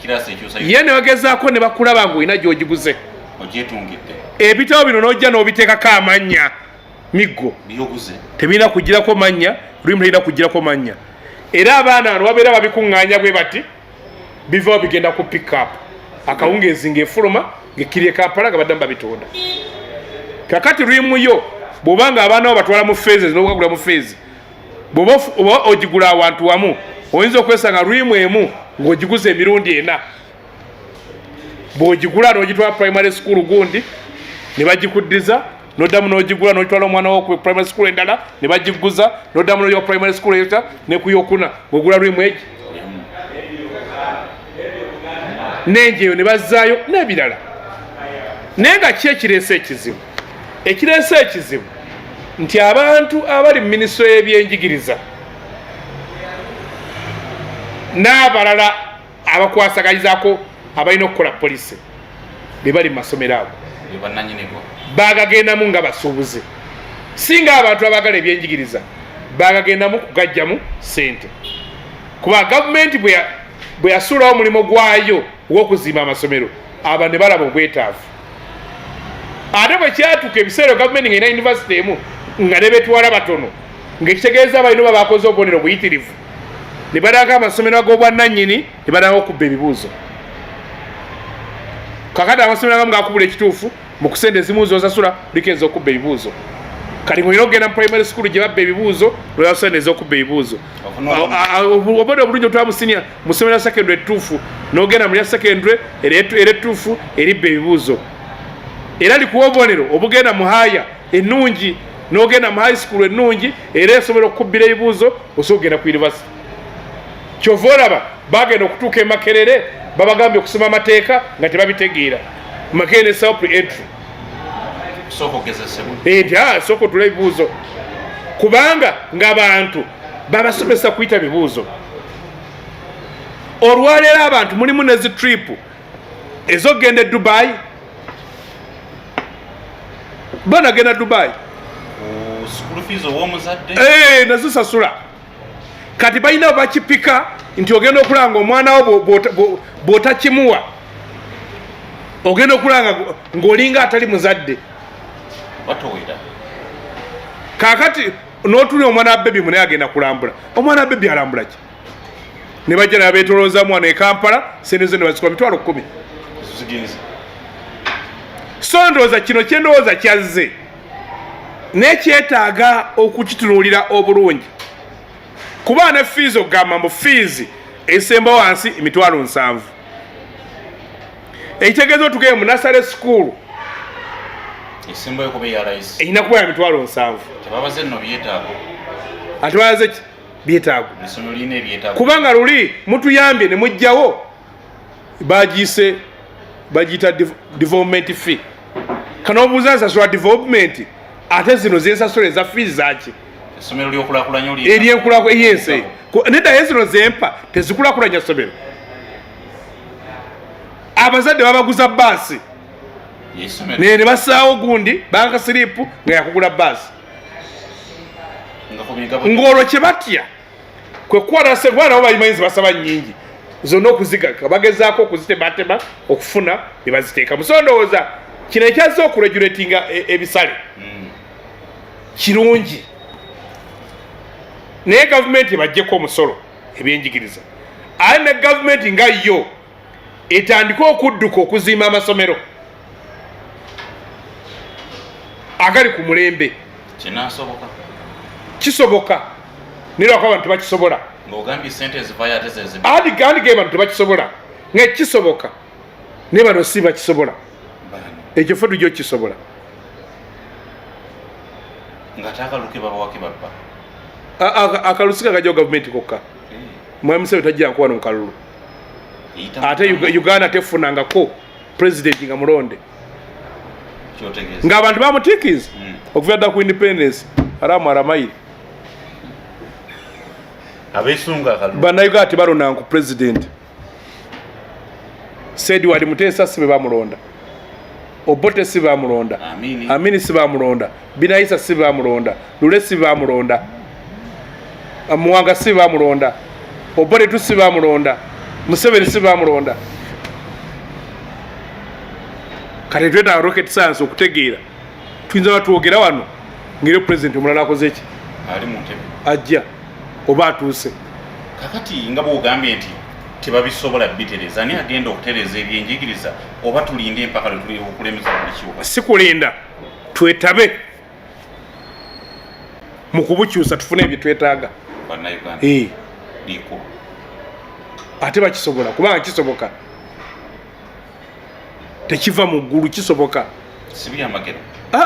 ye ne bagezaako ne bakulaba nga olina gy'ogiguze ebitabo bino n'ojja n'obiteekako amannya miggo tebirina kugirako mannya lulimu terina kugirako mannya era abaana bano babeera babikuŋŋaanya bwe bati bivao bigenda ku pick up akawungeezi ng'efuluma ng'ekkiri ekampala nga baddamu babitunda kakati lulimu yo bw'obanga abaana bo batwala mu feezi n'obagula mu feezi bw'oba ogigula awantu wamu oyinza okwesanga lulimu emu ng'ogiguza emirundi 4 bw'ogigula n'ogitwala primary school gundi ne bagikuddiza n'oddamu n'ogigula n'ogitwala omwana wo ku primary school endala ne bagiguza n'oddamu n'ogya ku primary school eta ne ku yokuna ng'ogula lulimu egi n'enjeyo ne bazzaayo n'ebirala naye nga ki ekireese ekizibu? Ekireese ekizibu nti abantu abali mu minisitule y'ebyenjigiriza n'abalala abakwasaganyizako abalina okukola polisi be bali mu masomero ago baagagendamu nga basuubuzi, singa abantu abaagala ebyenjigiriza baagagendamu kugajjamu ssente, kuba gavumenti bwe yasuulawo omulimu gwayo gw'okuzimba amasomero aba ne balaba obwetaavu. Ate bwe kyatuuka ebiseera gavumenti ng'erina yunivasite emu nga ne betwala batono ng'ekitegeeza abalina oba bakoze obubonero buyitirivu ne balaga amasomero ag'obwannannyini ne balaga okubba ebibuuzo. Kakati amasomero agamu gaakubula ekituufu mu kusente ezimu z'osasula buliko ez'okubba ebibuuzo. Kati ng'olina okugenda mu primary school gye babba ebibuuzo lwera sente ez'okubba ebibuuzo. Obubonero obulungi otwala mu ssomero lya secondary ettuufu n'ogenda mu lya secondary era ettuufu eribba ebibuuzo. Era likuwa obubonero obugenda mu haya ennungi n'ogenda mu high school ennungi era esobola okukubbira ebibuuzo osobola okugenda ku university. Kyova olaba bagenda okutuuka e Makerere babagambye okusoma amateeka nga tebabitegeera. Makerere ne South Entry soko tula ebibuuzo kubanga ng'abantu babasomesa kuyita bibuuzo. Olwaleero abantu mulimu nezi trip ez'okgenda e Dubai. Banagenda Dubai school fees ow'omuzadde nazisasula. Kati balina bakipika nti ogenda okulanga omwana wo bw'otakimuwa ogenda okulanga ng'olinga atali muzadde. Kakati n'otulya omwana wa bebi munaye agenda kulambula. Omwana wa bebi alambula ki? Ne bajja ne babeetolooza mwana e Kampala sente zo ne bazikuba $10,000. So ndowooza kino kye ndowooza kyazze nekyetaaga okukitunuulira obulungi, kuba ne fees ogamba mu fees esemba wansi $7,000. Ekitegeeza otugeye mu nursery school esembayo kuba ya rais erina kuba ya $7,000. Tebabaze nno byetaago. Ate babaze ki byetaago? Essomero lirina ebyetaago. Kubanga luli mutuyambye ne mujjawo bagiyise bagiyita development fee. Kano obuuza nsasula development ate zino zensasula eza fees zaki? Essomero ly'okulaakulanya oli ery'enkulaakulanya yense nedda zino zempa tezikulaakulanya ssomero. Abazadde babaguza baasi ne basaawo gundi banka siripu nga yakugula baasi ng'olwo kye batya kwe kukwata sengwana nabo bayimanyizi basaba nnyingi zonna okuzigaka bagezaako okuzitematema okufuna ne baziteeka. Musondowooza kino ekyazze okuregulatinga ebisale kirungi, naye gavumenti ebaggyeko omusolo ebyenjigiriza ate ne gavumenti nga yo etandike okudduka okuzimba amasomero agali ku mulembe. Kisoboka naye lwako abantu tebakisobola. Andi gye bantu tebakisobola nga kisoboka naye bano si bakisobola. Ekyo ffe tujja okukisobola. Akalusi kagajjawo gavumenti kokka. Mwami Museveni tajja nkuwano mu kalulu. Ate Uganda tefunangako president nga mulonde. Ng'abantu bamutiikiza okuva dda ku independence aramu aramayiri. Bannayuganda tebalonanga ku president. Edward Muteesa si be bamulonda, Obote si bamulonda, Amini si bamulonda, Binaisa si bamulonda, Lule si bamulonda, Muwanga si bamulonda, Obote tu si bamulonda, Museveni si bamulonda. Kati twetaaga rocket science okutegeera tuyinza batwogera wano ngeri president omulala akoze ki ali mu ntebe ajja oba atuuse. Kakati nga bw'ogambye nti tebabisobola bitereza ani agenda okutereza ebyenjigiriza oba tulinde empaka tuli okulemeza buli kiwuka? Si kulinda, twetabe mu kubukyusa tufune ebyo twetaaga. Bannayuganda likulu ate bakisobola kubanga kisoboka, tekiva mu ggulu, kisoboka. Si byamagero.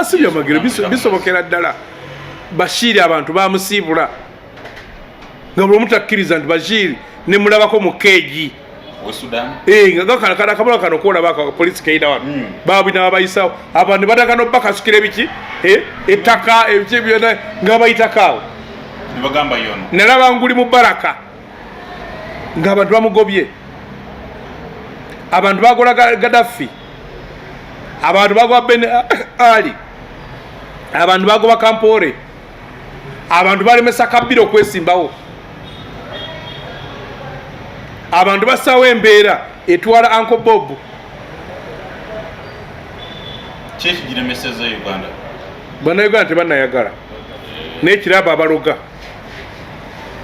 Si byamagero, bisobokera ddala. Bashiri abantu bamusiibula nga buli omu takkiriza nti Bashiri ne mulabako mu keegi Sudan nga kabola kano kola baka police kaida wano babina babayisawo abantu batakano bakasukira biki ettaka ebiki byona nga bayitakawo nibagamba yono nalaba nguli mu baraka nga abantu bamugobye abantu bagola Gaddafi abantu bagoba Ben Ali abantu bagoba Kampore abantu balemesa Kabila okwesimbawo abantu basawo embeera etwala Uncle Bob kyekigiremeseza Uganda bana Uganda tebanayagala n'ekiraba abaloga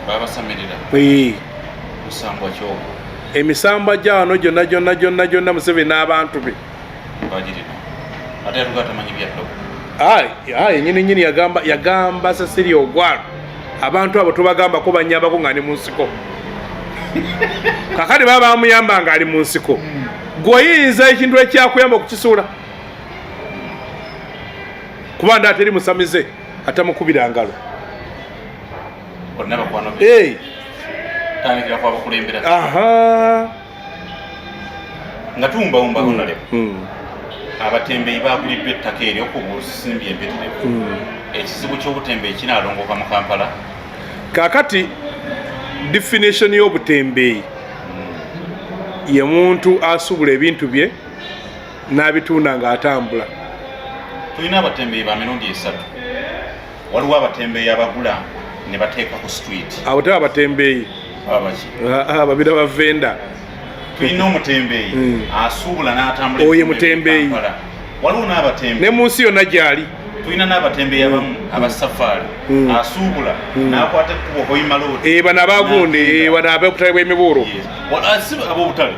babasamirira musambwa kyogo emisamba gyano gyonna Museveni n'abantu be bagirina ate yatugatamanya byaddo nyini yagamba Sasiri Ogwalo abantu abo tubagambako banyambako nga ne mu nsiko kakati baba bamuyamba nga ali mu nsiko gweoyinza ekintu ekyakuyamba okukisuula kuba nda ateri musamize atamukubira ngalo nga tuwumbawumba onalebo abatembeeyi bagulidde ettaka eryo ku busimbi empitirivu ekizibu ky'obutembeeyi kinaalongoka mu Kampala kakati definition y'obutembeeyi ye muntu asubula ebintu bye n'abitunda ng'atambula. Tulina abatembeeyi ba mirundi esatu. Waliwo abatembeeyi abagula ne bateeka ku street. Abo te abatembeeyi abaki babira ba venda. Tulina omutembeeyi asubula n'atambula. Oye mutembeeyi. Waliwo n'abatembeeyi ne mu nsi yonna gy'ali. Tulina n'abatembeeyi abamu abasafari asubula n'akwata ekkubo koyimaloodi bano abagundi bano ab'obutale bw'emibuuro ab'obutale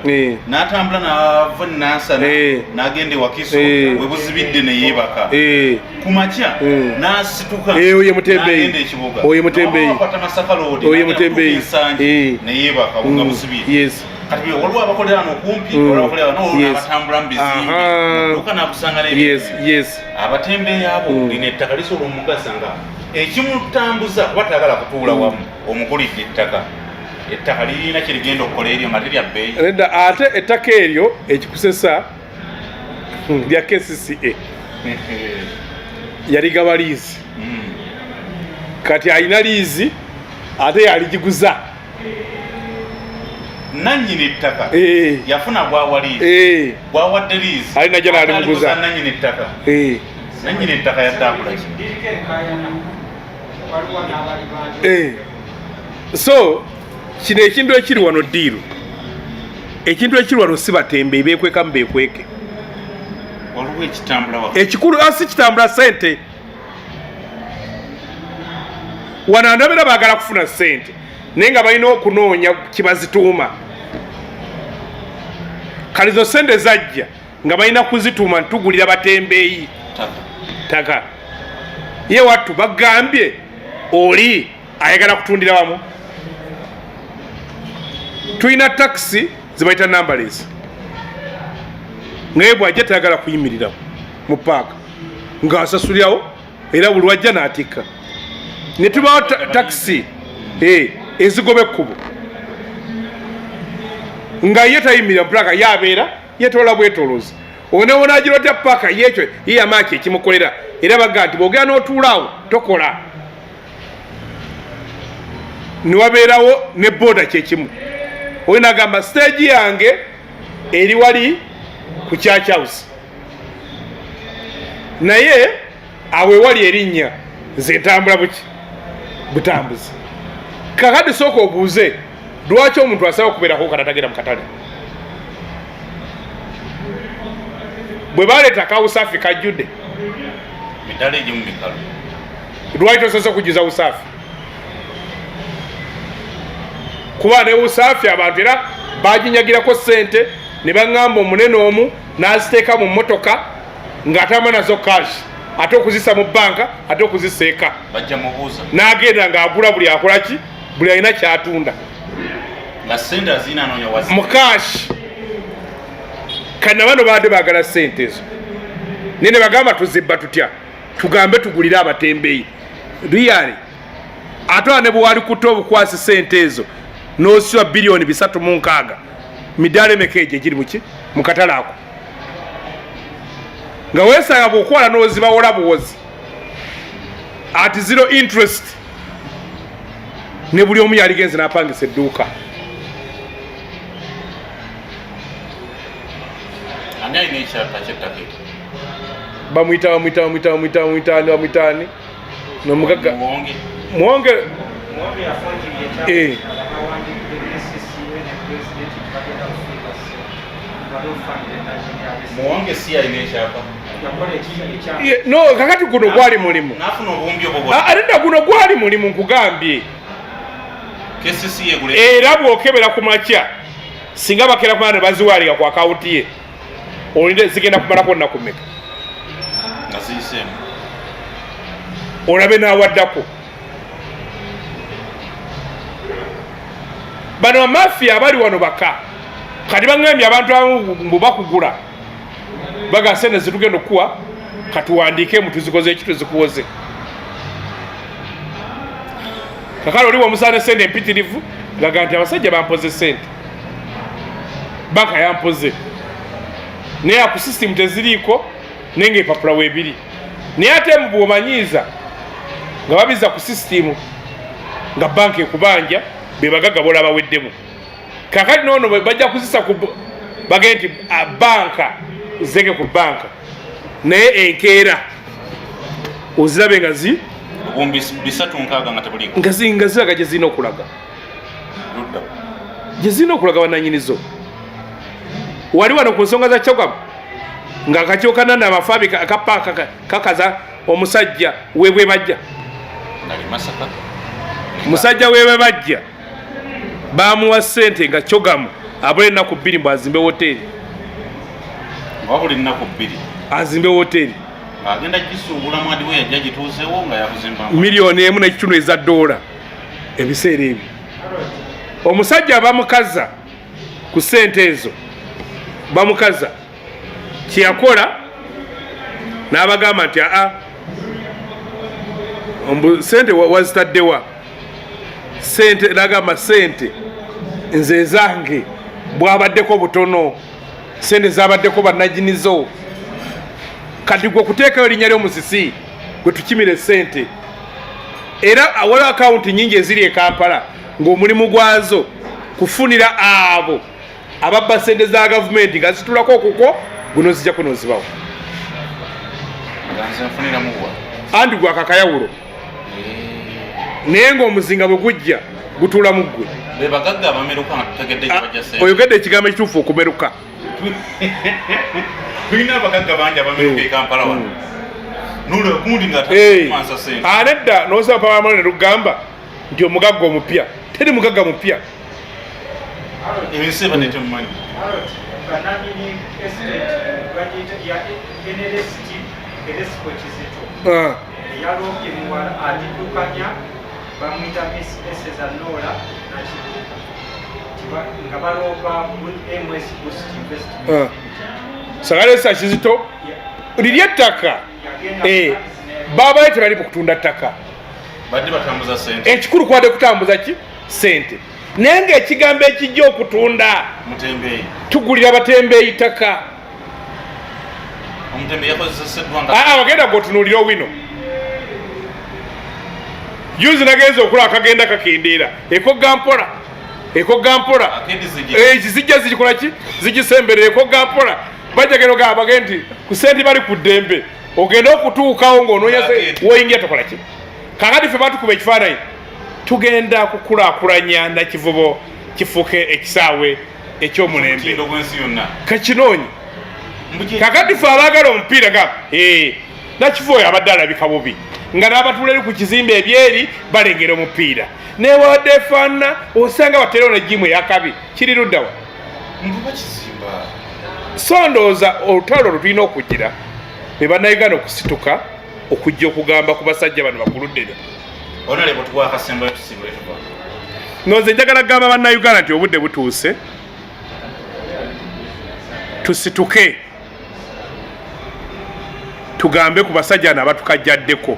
n'atambula n'ava n'asana n'agenda ewakiso we buzibidde ne yeebaka ku makya n'asituka n'agenda ekibuga n'akwata masakaloodi n'atuuka ensangi ne yeebaka nga busibidde. Kati waliwo abakolera wano okumpi waliwo n'abatambula mu bizimbe n'atuuka n'akusanga n'ebintu. Abatembeeyi abo lino ettaka lisobola omugasa nga ekimutambuza kuba tagala kutuula wamu omugulidde ettaka. Ettaka lirina kye ligenda okukola eryo nga terya bbeeyi. Ate ettaka eryo ekikusesa lya KCCA yaligaba liizi. Kati alina liizi ate yaligiguza. Nannyini ettaka yafuna gwawaliizi gwawadde liizi ali najja n'alimuguza nannyini ettaka nannyini ettaka yaddakula so kino ekintu ekiri wano ddiiru ekintu ekiri wano si batembeeyi beekweka mu beekweke waliwo ekitambula ekikulu si kitambula ssente wano ndabera baagala kufuna ssente naye nga balina okunoonya kibazituuma. Kale zo ssente zajja nga balina kuzituuma ntugulira batembeeyi ttaka. Ye wattu bagambye oli ayagala kutundira wamu. Tulina takisi zibayita numberless ngaye bw'ajja tayagala kuyimirirawo mu paaka ng'asasulirawo era buli wajja n'atikka. Ne tubawo takisi ezigoba ekkubo nga ye tayimirira mpulaka yabeera yetoola bwetolozi onewona agirotya paaka yekyo yeyamaaki ekimukolera era baga nti bwogera n'otuulaawo tokola. Niwabeerawo ne booda kyekimu oyo nagamba stage yange eri wali ku Church House naye awe wali erinnya nze ntambula butambuzi. Kakati sooka obuuze lwaki omuntu asaba okubeerako katatagenda mu katale. Bwe baleeta kawusaafi kajjudde midala egimu mikalu lwaki tosoose okujuza busaafi kuba ne busaafi abantu era baginyagirako ssente ne baŋŋamba omunene omu n'aziteeka mu mmotoka ng'atama nazo kashi ate okuzisa mu banka ate okuziseeka bajja mubuuza n'agenda ng'agula buli akolaki buli alina kyatunda nga ssente azinanoonya wazi mu kashi. Kana bano baadde baagala ssente ezo naye ne bagamba tuzibba tutya tugambe tugulire abatembeeyi riyali ate ne bwe wali kutta obukwasi ssente ezo n'osiba bilioni 3.6 midaala emeka egyo egiri muki mu katale ako nga weesanga bw'okwala n'ozibawola buwozi at zero interest ne buli omu yaligenze n'apangisa edduuka. Ani alina ekyapa ky'ettaka ekyo? bamwitaani nomugagga muwonge Muwonge si alina ekyapa. no kakati guno gwali mulimu Nafuna obuwumbi obwo. Ate guno gwali mulimu nkugambye. KCC yegule. Era bw'okebera ku makya singa bakera ku ne baziwaalira ku akawunti ye olinde zigenda kumalako nnaku mmeka nga ziyiseemu olabe n'awaddako. Bano bamafiya abali wano baka kati baŋŋambye abantu abamu mbu bakugula baga sente zitugenda okuwa katuwandiikeemu tuzikoze eki tuzikuwoze. Kakale oli wamusaana sente empitirivu gaga nti abasajja bampoze sente banka yampoze naye ku system teziriiko naye ng'empapula weebiri naye ate mu bw'omanyiiza nga babiza ku system nga banka ekubanja be bagagga bola baweddemu. Kakati noono bajja kuzisa bagee nti banka zege ku banka naye enkeera ozirabe nga zi obuwumbi 360 nga tebuliiko nga ziraga gye zirina okulaga gye zirina okulaga bannanyinizo. Wali wano ku nsonga za Kyogamo nga kakyokana n'amafaabi akapaaka kakaza omusajja weebwe bajja musajja weebwe bajja baamuwa ssente nga Kyogamo abula ennaku 2 mbu azimbe woteeri wabula ennaku 2 azimbe woteeri agenda gisuubula mwadi we yajja gituusewo nga yakuzimba $1.5 ebiseera ebyo. Omusajja bamukaza ku ssente ezo bamukaza kyeyakola n'abagamba nti mbu ssente wazitaddewa ssente n'agamba ssente nze zange bwabaddeko butono ssente zabaddeko bannaginizo kati gwe okuteekayo erinnya ly'omusisi gwe tukimire ssente era awaliwo akawunti nyingi eziri e Kampala ng'omulimu gwazo kufunira abo ababba ssente za gavumenti nga zitulako okuko guno zijja kunozibawo andi gwe akakayawulo naye ng'omuzinga bwe gujja gutuula mu ggwe. Oyogedde ekigambo ekituufu okumeruka. tulina abagagga bangi abameruka e Kampala wano nule okundi nga tamansa sente anedda n'osaba pamamalo ne lugamba nti omugagga omupya teri mugagga mupya ebinsiba netemumanyi Sagalesa Kizito liri ettaka babaye tebali kutunda ttaka badde batambuza sente ekikulu kwade kutambuza ki sente naye ng'ekigambo ekijja okutunda mutembeeyi tugulira batembeeyi ttaka omutembeeyi yakozesa eddwanga bagenda gwotunuulira owino juzi nagenza okulaba akagenda kakendeera ekogga mpola zijja zigikola ki zigisemberera ekogga mpola bajja geno gaba bagenda nti ku sente bali ku ddembe ogenda okutuukawo ng'onoonya woyingira tokola ki kakati ffe batukuba ekifaananyi tugenda kukulaakulanya nakivubo kifuuke ekisaawe ekyomulembe kakinoonyi kakati ffe abaagala omupiira gaba nakivubo oyo abadde alabika bubi nga n'abatuula eri ku kizimbe ebyeri balengera omupiira newadde efaanana osanga baterewo nejimu eyakabi kiri luddawa so ndowooza olutalo lutulina okugira be bannayuganda okusituka okujja okugamba ku basajja bano bakuluddene nze njagala kugamba bannayuganda nti obudde butuuse tusituke tugambe ku basajja bano abatukajjaddeko.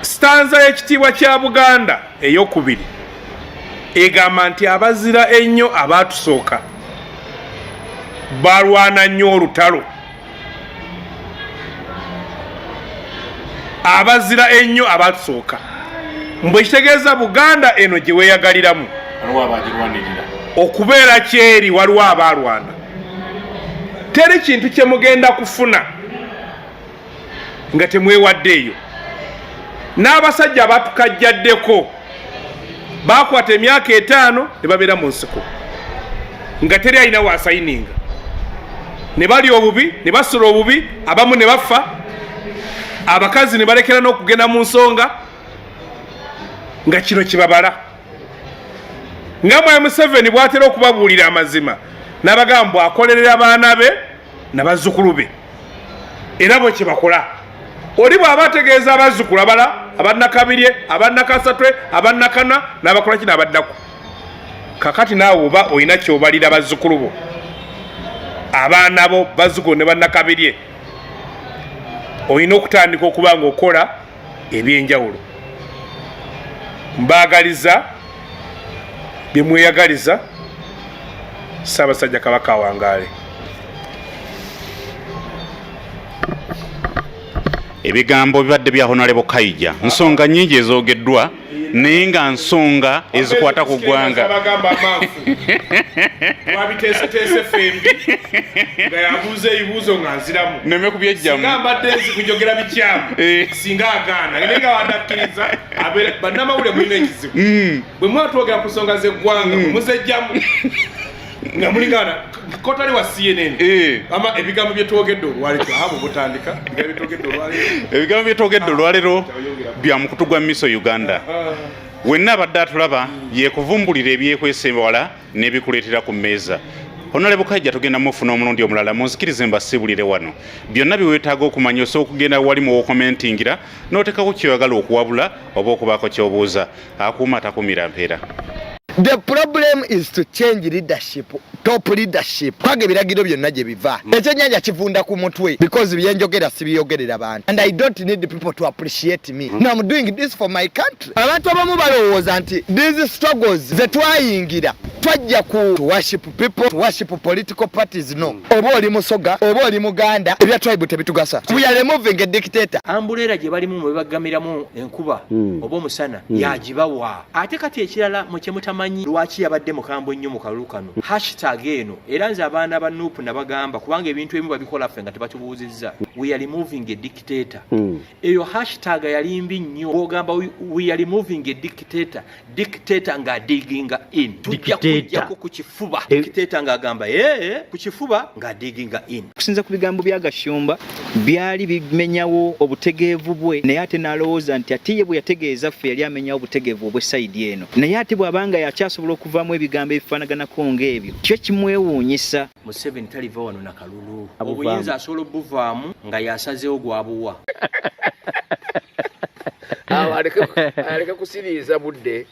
Stanza y'ekitiibwa kya Buganda ey'okubiri egamba nti abazira ennyo abaatusooka balwana nnyo olutalo. Abazira ennyo abaatusooka mbwe kitegeeza Buganda eno gye weeyagaliramu okubeera kyeri waliwo abaalwana. Teri kintu kye mugenda kufuna nga temwewaddeeyo. N'abasajja abatukajjaddeko baakwata emyaka 5 ne babeera mu nsiko nga teri alina waasayininga, ne bali obubi, ne basula obubi, abamu ne bafa, abakazi ne balekera n'okugenda mu nsonga nga kino kibabala. Nga Mwami Museveni bw'atera okubabuulira amazima n'abagamba akolerera abaana be n'abazzukulu be, era bwe kye bakola. Oli bw'aba ategeeza abazzukulu abala abannakabirye, abannakasatwe, abannakana n'abakola kino abaddako. Kakati naawe oba olina ky'obalira bazzukulu bo, abaana bo, bazzukulu ne bannakabirye, olina okutandika okuba ng'okola eby'enjawulo. Mbaagaliza bye mweyagaliza. Ssaabasajja Kabaka awangaale. Ebigambo bibadde bya Honorable KAIJA, nsonga nnyingi ezoogeddwa naye nga nsonga ezikwata ku ggwanga. Twabiteeseteese fembi nga yabuuza ebibuuzo nga nziramu. Neme ku byejjamu. Singa mbadde nzikujogera bikyamu, singa agaana naye nga wadakkiriza bannamawulire mulina ekizibu. Bwe mwatwogera ku nsonga z'eggwanga muzejjamu nga mulingana kotali wa CNN. Ama ebigambo bye twogedde olwaleero abo butandika ebigambo bye twogedde olwaleero bya mukutu gwa miso Uganda. Wenna abadde atulaba yeekuvumbulira ebyekwesemba wala n'ebikuleetera ku mmeeza. Honorable KAIJA tugenda mufuna omulundi omulala munzikirize mbasibulire wano. Byonna biweetaaga okumanya osooka okugenda wali mu komentingira n'oteekako kyoyagala okuwabula oba okubaako ky'obuuza. Akuuma takumira mpeera. The problem is to change leadership, top leadership. Kwage biragiro byonna gye biva. Ekyennyanja kivunda ku mutwe because byenjogera sibiyogerera abantu. And I don't need people to appreciate me. No, I'm doing this for my country. Abantu abamu balowooza nti these struggles ze twayingira twajja ku worship people, to worship political parties. No. Oba oli Musoga, oba oli Muganda, ebya tribe tebitugasa. We are removing a dictator. Ambulera gye balimu mwe bagamiramu enkuba oba omusana yagibawa. Ate kati ekirala mu kye mutamanyi lwaki yabadde mukambwe nnyo mu kalulu kano. Hashtag eno era nze abaana ba Nuupu nabagamba kubanga ebintu ebimu babikola ffe nga tebatubuuzizza. We are removing a dictator. Eyo hashtag yali mbi nnyo. Bw'ogamba we are removing a dictator, dictator nga digging in. Tujjako ku kifuba. Dictator nga agamba ku kifuba nga digging in. Kusinza ku bigambo bya Gashumba byali bimenyawo obutegeevu bwe, naye ate n'alowooza nti ate ye bwe yategeeza ffe yali amenyawo obutegeevu obw'essayidi eno. Naye ate bw'abanga yakyasobola okuvaamu ebigambo ebifaanaganako ng'ebyo, kyo kimwewuunyisa. Museveni taliva wano na kalulu. Obuyinza asobola obuvaamu nga yasazeewo gwabuwa. Aleke kusiriiza budde.